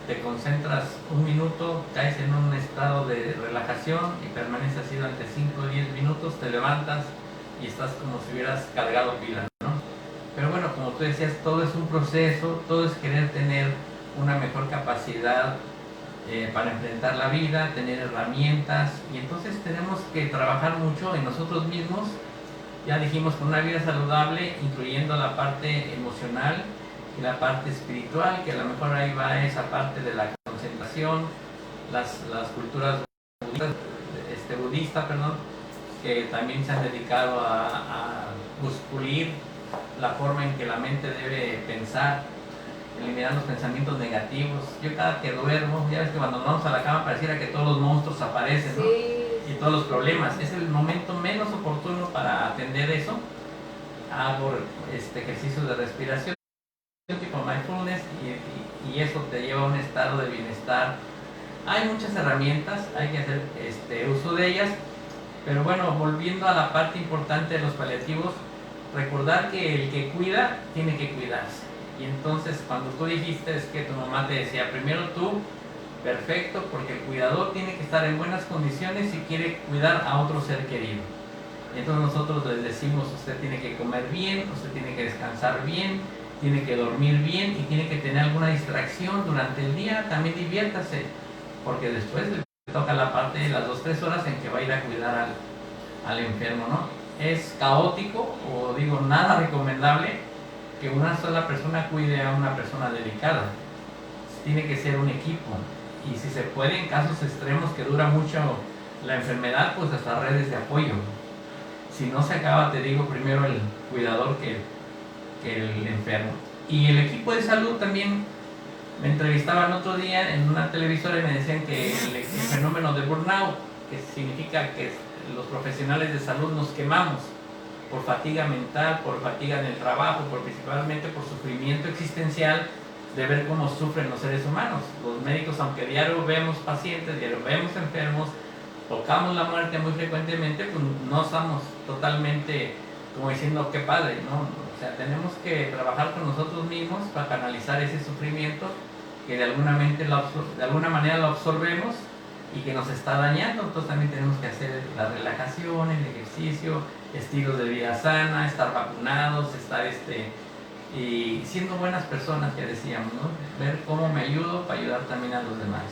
te concentras un minuto, caes en un estado de relajación y permaneces así durante 5 o 10 minutos, te levantas y estás como si hubieras cargado pilas, ¿no? Pero bueno, como tú decías, todo es un proceso, todo es querer tener una mejor capacidad para enfrentar la vida, tener herramientas, y entonces tenemos que trabajar mucho en nosotros mismos. Ya dijimos, con una vida saludable, incluyendo la parte emocional y la parte espiritual, que a lo mejor ahí va esa parte de la concentración, las culturas budistas, que también se han dedicado a pulir la forma en que la mente debe pensar, eliminar los pensamientos negativos. Yo cada que duermo, ya ves que cuando nos vamos a la cama pareciera que todos los monstruos aparecen, ¿no? Sí. Y todos los problemas. Es el momento menos oportuno para atender eso. Hago ejercicios de respiración tipo mindfulness y eso te lleva a un estado de bienestar. Hay muchas herramientas, hay que hacer uso de ellas, pero bueno, volviendo a la parte importante de los paliativos, recordar que el que cuida tiene que cuidarse. Y entonces cuando tú dijiste, es que tu mamá te decía, primero tú, perfecto, porque el cuidador tiene que estar en buenas condiciones si quiere cuidar a otro ser querido. Entonces nosotros les decimos, usted tiene que comer bien, usted tiene que descansar bien, tiene que dormir bien y tiene que tener alguna distracción durante el día. También diviértase, porque después le toca la parte de las 2-3 horas en que va a ir a cuidar al enfermo, ¿no? Es caótico, o digo, nada recomendable que una sola persona cuide a una persona delicada. Tiene que ser un equipo, y si se puede, en casos extremos que dura mucho la enfermedad, pues hasta redes de apoyo. Si no se acaba, te digo, primero el cuidador que el enfermo. Y el equipo de salud también. Me entrevistaban otro día en una televisora y me decían que el fenómeno de burnout, que significa que los profesionales de salud nos quemamos por fatiga mental, por fatiga en el trabajo, principalmente por sufrimiento existencial de ver cómo sufren los seres humanos. Los médicos, aunque diario vemos pacientes, diario vemos enfermos, tocamos la muerte muy frecuentemente, pues no estamos totalmente como diciendo qué padre, ¿no? O sea, tenemos que trabajar con nosotros mismos para canalizar ese sufrimiento que de alguna manera lo absorbemos y que nos está dañando. Entonces también tenemos que hacer la relajación, el ejercicio, estilos de vida sana, estar vacunados, estar y siendo buenas personas, que decíamos, ¿no? Ver cómo me ayudo para ayudar también a los demás.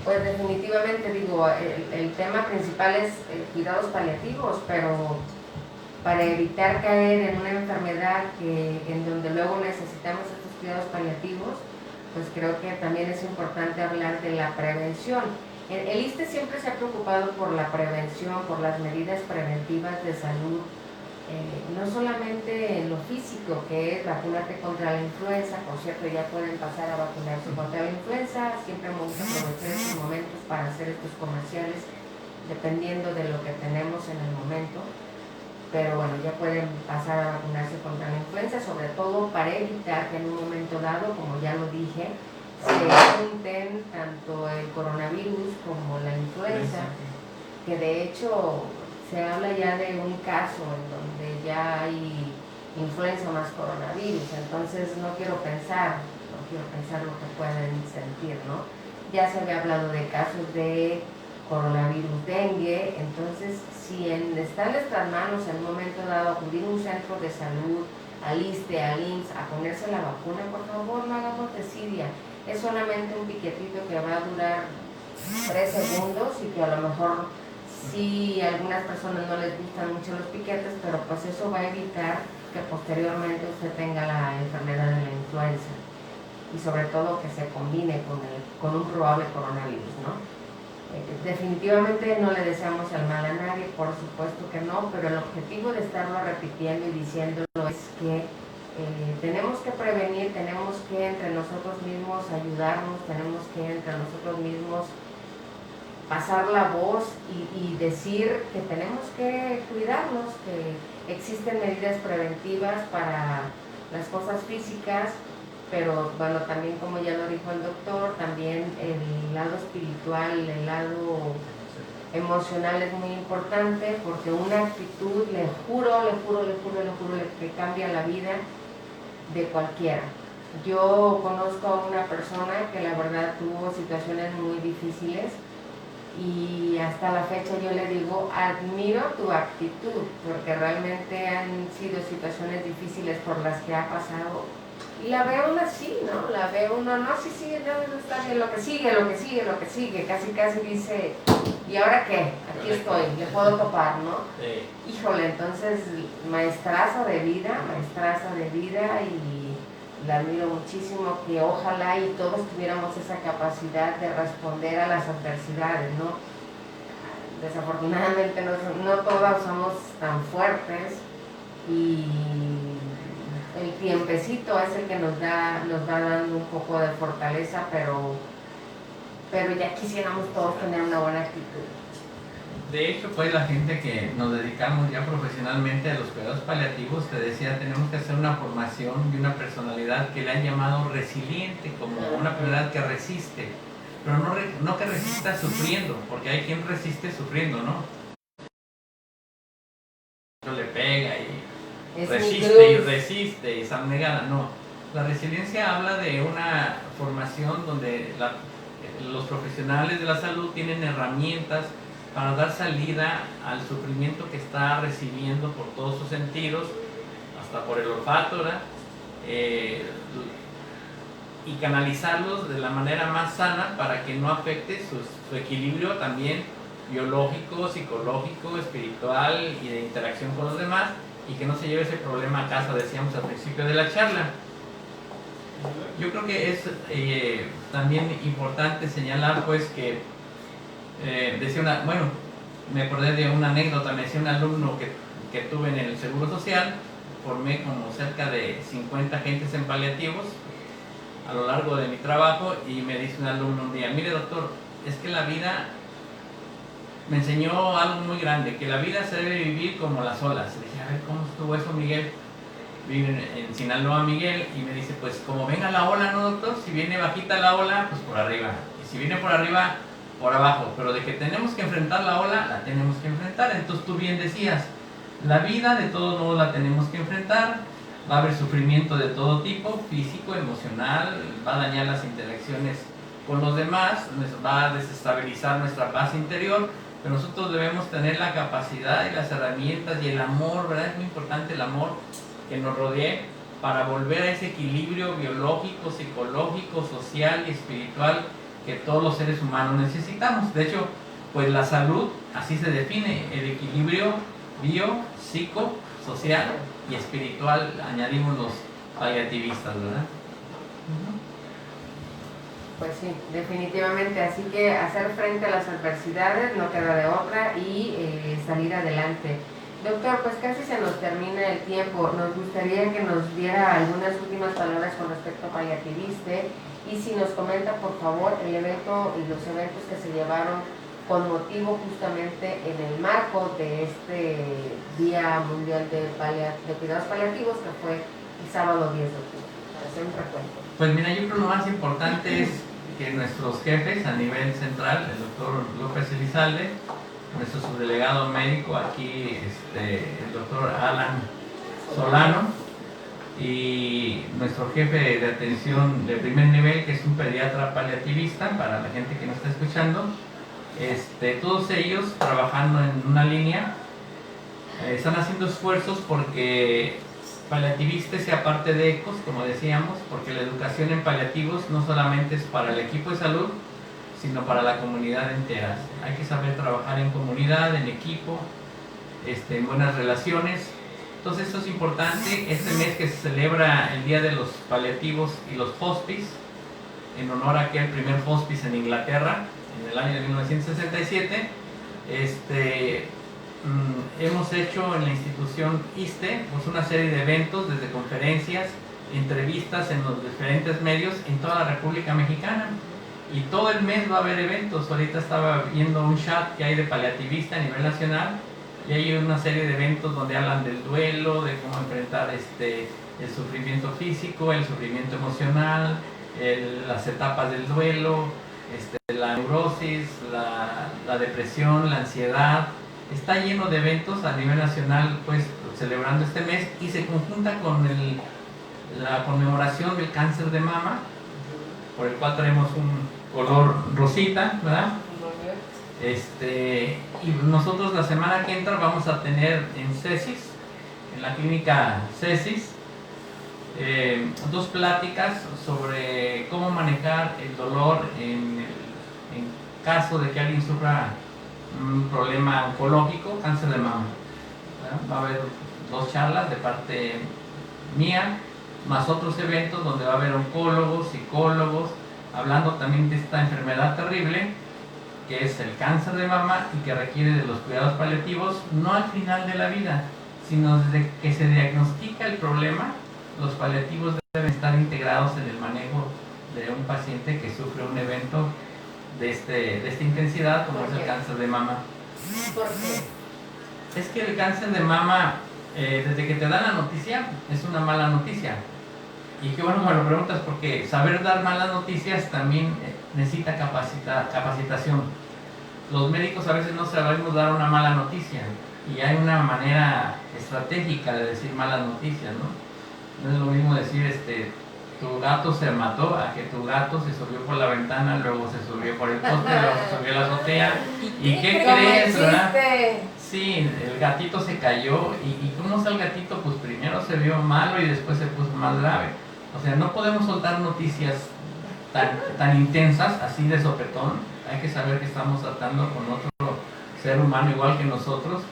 Pues definitivamente, digo, el tema principal es cuidados paliativos, pero para evitar caer en una enfermedad en donde luego necesitamos estos cuidados paliativos, pues creo que también es importante hablar de la prevención. El ISSSTE siempre se ha preocupado por la prevención, por las medidas preventivas de salud, no solamente en lo físico, que es vacunarte contra la influenza. Por cierto, ya pueden pasar a vacunarse contra la influenza. Siempre me gusta aprovechar estos momentos para hacer estos comerciales, dependiendo de lo que tenemos en el momento. Pero bueno, ya pueden pasar a vacunarse contra la influenza, sobre todo para evitar que en un momento dado, como ya lo dije, se junten tanto el coronavirus como la influenza, que de hecho se habla ya de un caso en donde ya hay influenza más coronavirus. Entonces no quiero pensar lo que pueden sentir, ¿no? Ya se había hablado de casos de coronavirus dengue. Entonces, si está en nuestras manos en un momento dado acudir a un centro de salud, al ISSSTE, al IMSS, a ponerse la vacuna, por favor, no hagamos desidia. Es solamente un piquetito que va a durar 3 segundos y que a lo mejor sí, a algunas personas no les gustan mucho los piquetes, pero pues eso va a evitar que posteriormente usted tenga la enfermedad de la influenza. y sobre todo que se combine con un probable coronavirus, ¿no? Definitivamente no le deseamos el mal a nadie, por supuesto que no, pero el objetivo de estarlo repitiendo y diciéndolo es que tenemos que prevenir, tenemos que entre nosotros mismos ayudarnos, tenemos que entre nosotros mismos pasar la voz y decir que tenemos que cuidarnos, que existen medidas preventivas para las cosas físicas, pero bueno, también como ya lo dijo el doctor, también el lado espiritual, el lado emocional es muy importante, porque una actitud, le juro, que cambia la vida de cualquiera. Yo conozco a una persona que la verdad tuvo situaciones muy difíciles y hasta la fecha yo le digo, admiro tu actitud, porque realmente han sido situaciones difíciles por las que ha pasado. Y la veo uno así, ¿no? La veo uno, no, sí, no está bien, lo que sigue, casi dice, ¿y ahora qué? Aquí estoy, le puedo topar, ¿no? Sí. Híjole, entonces, maestraza de vida, y la admiro muchísimo, que ojalá y todos tuviéramos esa capacidad de responder a las adversidades, ¿no? Desafortunadamente no todas somos tan fuertes y el tiempecito es el que nos va dando un poco de fortaleza, pero ya quisiéramos todos tener una buena actitud. De hecho, pues la gente que nos dedicamos ya profesionalmente a los cuidados paliativos, te decía, tenemos que hacer una formación de una personalidad que le han llamado resiliente, como una personalidad que resiste, pero no que resista sufriendo, porque hay quien resiste sufriendo, ¿no? Le pega y resiste y se abnegada, no. La resiliencia habla de una formación donde los profesionales de la salud tienen herramientas para dar salida al sufrimiento que está recibiendo por todos sus sentidos, hasta por el olfato, ¿verdad? Y canalizarlos de la manera más sana para que no afecte su equilibrio también biológico, psicológico, espiritual y de interacción con los demás, y que no se lleve ese problema a casa, decíamos al principio de la charla. Yo creo que es también importante señalar pues que me acordé de una anécdota. Me decía un alumno que tuve en el Seguro Social, formé como cerca de 50 agentes en paliativos a lo largo de mi trabajo, y me dice un alumno un día, mire doctor, es que la vida me enseñó algo muy grande, que la vida se debe vivir como las olas. Le dije, a ver, ¿cómo estuvo eso, Miguel? Vive en Sinaloa, Miguel, y me dice, pues como venga la ola, ¿no, doctor? Si viene bajita la ola, pues por arriba, y si viene por arriba, por abajo, pero de que tenemos que enfrentar la ola, la tenemos que enfrentar. Entonces tú bien decías, la vida de todos modos la tenemos que enfrentar, va a haber sufrimiento de todo tipo, físico, emocional, va a dañar las interacciones con los demás, va a desestabilizar nuestra paz interior, pero nosotros debemos tener la capacidad y las herramientas y el amor, ¿verdad? Es muy importante el amor que nos rodee para volver a ese equilibrio biológico, psicológico, social y espiritual que todos los seres humanos necesitamos. De hecho, pues la salud, así se define, el equilibrio bio, psico, social y espiritual, añadimos los paliativistas, ¿verdad? Pues sí, definitivamente, así que hacer frente a las adversidades, no queda de otra, y salir adelante. Doctor, pues casi se nos termina el tiempo. Nos gustaría que nos diera algunas últimas palabras con respecto a Paliativiste, y si nos comenta por favor el evento y los eventos que se llevaron con motivo justamente en el marco de este Día Mundial de Cuidados Paliativos, que fue el sábado 10 de octubre, para hacer un recuento. Pues mira, yo creo que lo más importante es que nuestros jefes a nivel central, el doctor López Elizalde, nuestro subdelegado médico aquí, el doctor Alan Solano, y nuestro jefe de atención de primer nivel, que es un pediatra paliativista, para la gente que nos está escuchando, todos ellos trabajando en una línea, están haciendo esfuerzos porque Paliativiste sea parte de ECOS, como decíamos, porque la educación en paliativos no solamente es para el equipo de salud, sino para la comunidad entera. Hay que saber trabajar en comunidad, en equipo, en buenas relaciones, Entonces esto es importante, este mes que se celebra el Día de los Paliativos y los Hospice, en honor a aquel primer hospice en Inglaterra, en el año de 1967, hemos hecho en la institución ISSSTE pues una serie de eventos, desde conferencias, entrevistas en los diferentes medios en toda la República Mexicana. Y todo el mes va a haber eventos. Ahorita estaba viendo un chat que hay de paliativista a nivel nacional y hay una serie de eventos donde hablan del duelo, de cómo enfrentar el sufrimiento físico, el sufrimiento emocional, las etapas del duelo, la neurosis, la depresión, la ansiedad. Está lleno de eventos a nivel nacional, pues celebrando este mes, y se conjunta con la conmemoración del cáncer de mama, por el cual traemos un color rosita, ¿verdad? Y nosotros la semana que entra vamos a tener en CESIS, en la clínica CESIS, 2 pláticas sobre cómo manejar el dolor en caso de que alguien sufra un problema oncológico, cáncer de mama, ¿verdad? Va a haber 2 charlas de parte mía, más otros eventos donde va a haber oncólogos, psicólogos, hablando también de esta enfermedad terrible que es el cáncer de mama y que requiere de los cuidados paliativos, no al final de la vida, sino desde que se diagnostica el problema. Los paliativos deben estar integrados en el manejo de un paciente que sufre un evento de esta intensidad, como es el cáncer de mama. ¿Por qué? Es que el cáncer de mama, desde que te dan la noticia, es una mala noticia. Y qué bueno que me lo preguntas, porque saber dar malas noticias también necesita capacitación. Los médicos a veces no sabemos dar una mala noticia, y hay una manera estratégica de decir malas noticias, ¿no? No es lo mismo decir, tu gato se mató, a que tu gato se subió por la ventana, luego se subió por el poste, luego se subió a la azotea. ¿Y qué crees, verdad? Sí, el gatito se cayó, y ¿cómo está el gatito? Pues primero se vio malo y después se puso más grave. O sea, no podemos soltar noticias tan intensas, así de sopetón. Hay que saber que estamos tratando con otro ser humano igual que nosotros,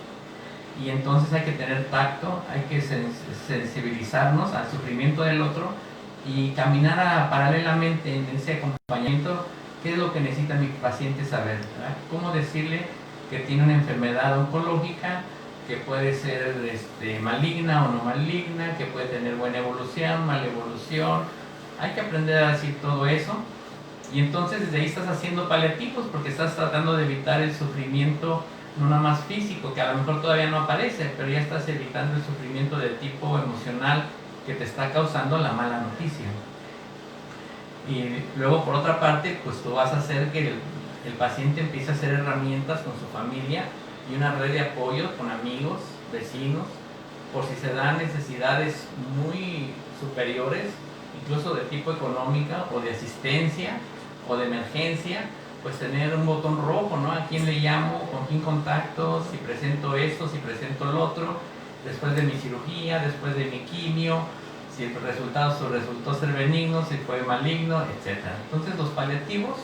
y entonces hay que tener tacto, hay que sensibilizarnos al sufrimiento del otro y caminar paralelamente en ese acompañamiento. ¿Qué es lo que necesita mi paciente saber, ¿verdad? Cómo decirle que tiene una enfermedad oncológica, que puede ser maligna o no maligna, que puede tener buena evolución, mala evolución. Hay que aprender a decir todo eso, y entonces desde ahí estás haciendo paliativos, porque estás tratando de evitar el sufrimiento, no nada más físico, que a lo mejor todavía no aparece, pero ya estás evitando el sufrimiento de tipo emocional que te está causando la mala noticia. Y luego, por otra parte, pues tú vas a hacer que el paciente empiece a hacer herramientas con su familia y una red de apoyo con amigos, vecinos, por si se dan necesidades muy superiores, incluso de tipo económica o de asistencia o de emergencia, pues tener un botón rojo, ¿no? ¿A quién le llamo? ¿Con quién contacto? Si presento esto, si presento lo otro, después de mi cirugía, después de mi quimio, si el resultado resultó ser benigno, si fue maligno, etc. Entonces los paliativos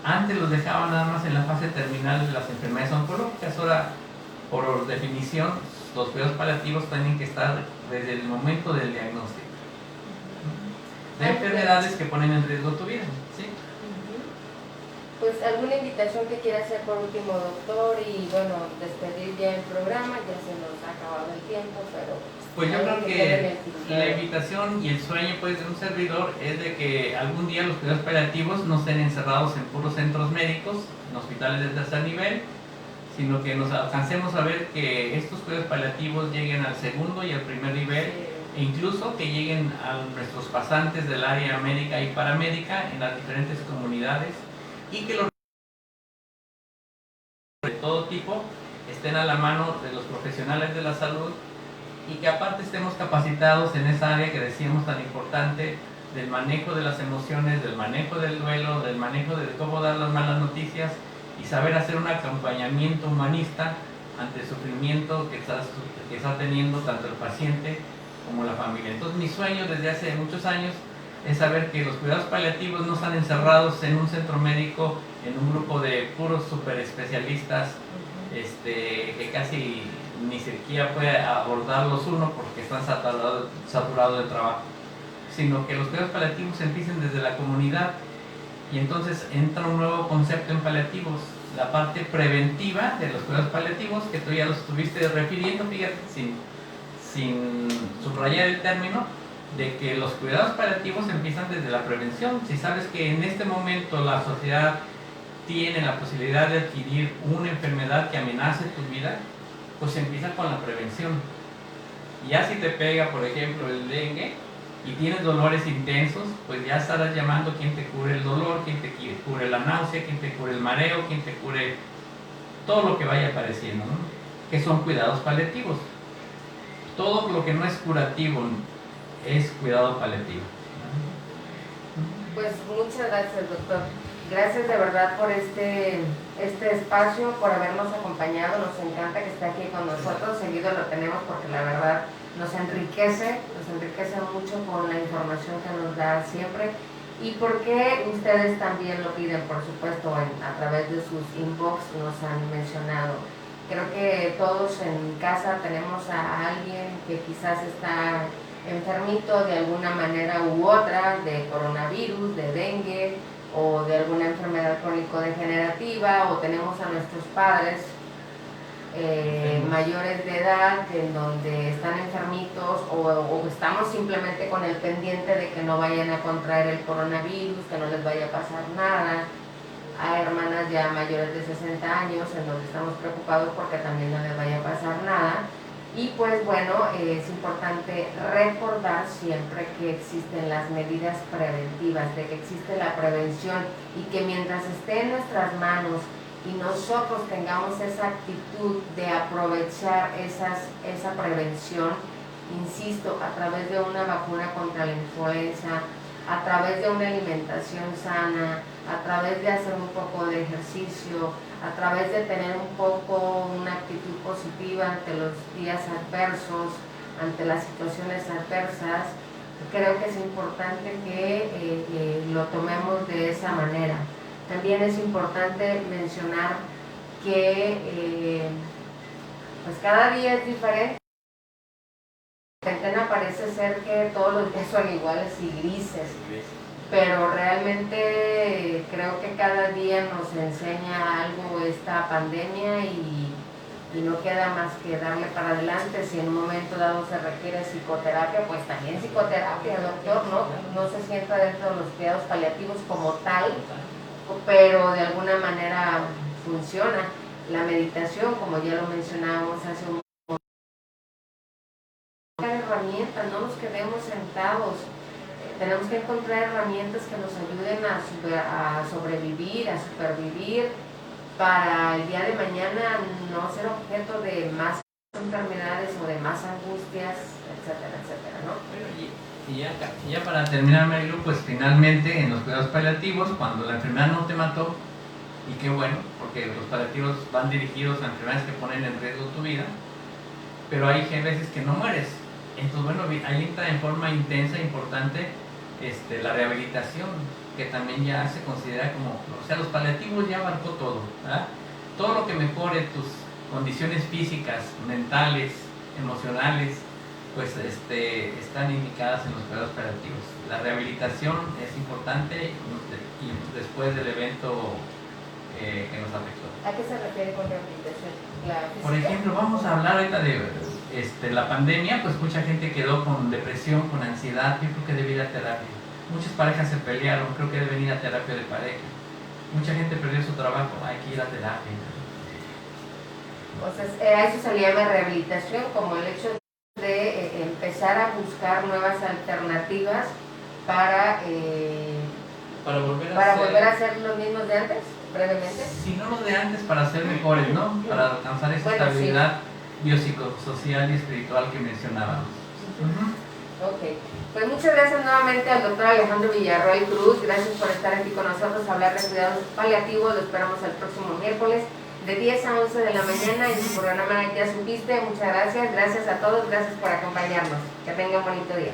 antes los dejaban nada más en la fase terminal de las enfermedades oncológicas. Ahora, por definición, los cuidados paliativos tienen que estar desde el momento del diagnóstico de enfermedades que ponen en riesgo tu vida, ¿sí? Pues alguna invitación que quiera hacer por último, doctor, y bueno, despedir ya el programa. Ya se nos ha acabado el tiempo, pero pues yo creo que la invitación y el sueño, pues, de un servidor es de que algún día los cuidados paliativos no estén encerrados en puros centros médicos, en hospitales de tercer nivel, sino que nos alcancemos a ver que estos cuidados paliativos lleguen al segundo y al primer nivel, e incluso que lleguen a nuestros pasantes del área médica y paramédica en las diferentes comunidades, y que los de todo tipo estén a la mano de los profesionales de la salud, y que aparte estemos capacitados en esa área que decíamos tan importante, del manejo de las emociones, del manejo del duelo, del manejo de cómo dar las malas noticias, y saber hacer un acompañamiento humanista ante el sufrimiento que está teniendo tanto el paciente como la familia. Entonces mi sueño desde hace muchos años es saber que los cuidados paliativos no están encerrados en un centro médico, en un grupo de puros super especialistas, que casi ni siquiera puede abordarlos uno porque están saturados de trabajo, sino que los cuidados paliativos empiecen desde la comunidad. Y entonces entra un nuevo concepto en paliativos, la parte preventiva de los cuidados paliativos, que tú ya los estuviste refiriendo, fíjate, sin subrayar el término, de que los cuidados paliativos empiezan desde la prevención. Si sabes que en este momento la sociedad tiene la posibilidad de adquirir una enfermedad que amenace tu vida, pues empieza con la prevención. Ya si te pega, por ejemplo, el dengue, y tienes dolores intensos, pues ya estarás llamando quien te cure el dolor, quien te cure la náusea, quien te cure el mareo, quien te cure todo lo que vaya apareciendo, ¿no? Que son cuidados paliativos. Todo lo que no es curativo es cuidado paliativo. Pues muchas gracias, doctor. Gracias de verdad por este espacio, por habernos acompañado. Nos encanta que esté aquí con nosotros. Seguido lo tenemos porque la verdad nos enriquece mucho con la información que nos da siempre, y porque ustedes también lo piden, por supuesto, a través de sus inbox nos han mencionado. Creo que todos en casa tenemos a alguien que quizás está enfermito de alguna manera u otra, de coronavirus, de dengue o de alguna enfermedad crónico-degenerativa, o tenemos a nuestros padres mayores de edad en donde están enfermitos, o estamos simplemente con el pendiente de que no vayan a contraer el coronavirus, que no les vaya a pasar nada. Hay hermanas ya mayores de 60 años en donde estamos preocupados porque también no les vaya a pasar nada. Y pues bueno, es importante recordar siempre que existen las medidas preventivas, de que existe la prevención, y que mientras esté en nuestras manos y nosotros tengamos esa actitud de aprovechar esa prevención, insisto, a través de una vacuna contra la influenza, a través de una alimentación sana, a través de hacer un poco de ejercicio, a través de tener un poco una actitud positiva ante los días adversos, ante las situaciones adversas, creo que es importante que lo tomemos de esa manera. También es importante mencionar que pues cada día es diferente. La cuarentena parece ser que todos los días son iguales y grises, pero realmente creo que cada día nos enseña algo esta pandemia, y no queda más que darle para adelante. Si en un momento dado se requiere psicoterapia, pues también psicoterapia, doctor, no se sienta dentro de los cuidados paliativos como tal, pero de alguna manera funciona. La meditación, como ya lo mencionábamos hace un momento, herramientas, no nos quedemos sentados. Tenemos que encontrar herramientas que nos ayuden a sobrevivir, a supervivir, para el día de mañana no ser objeto de más enfermedades o de más angustias, etcétera, etcétera, ¿no? Y ya para terminar, Marilu, pues finalmente en los cuidados paliativos, cuando la enfermedad no te mató, y qué bueno, porque los paliativos van dirigidos a enfermedades que ponen en riesgo tu vida, pero hay veces que no mueres. Entonces, bueno, ahí entra en forma intensa e importante la rehabilitación, que también ya se considera como, o sea, los paliativos ya abarcó todo, ¿verdad? Todo lo que mejore tus condiciones físicas, mentales, emocionales, pues están indicadas en los cuidados paliativos. La rehabilitación es importante, y después del evento que nos afectó. ¿A qué se refiere con rehabilitación? Por ejemplo, vamos a hablar ahorita de la pandemia, pues mucha gente quedó con depresión, con ansiedad. Yo creo que debe ir a terapia. Muchas parejas se pelearon, creo que deben ir a terapia de pareja. Mucha gente perdió su trabajo, hay que ir a terapia. Entonces, a eso se le llama rehabilitación, como el hecho de empezar a buscar nuevas alternativas para volver a ser los mismos de antes, brevemente. Si no los de antes, para ser mejores, ¿no? Para alcanzar esa estabilidad biopsicosocial y espiritual que mencionábamos. Ok, pues muchas gracias nuevamente al doctor Alejandro Villarroel Cruz. Gracias por estar aquí con nosotros a hablar de cuidados paliativos. Lo esperamos el próximo miércoles de 10 a 11 de la mañana en su programa Ya Supiste. Muchas gracias, gracias a todos, gracias por acompañarnos. Que tengan un bonito día.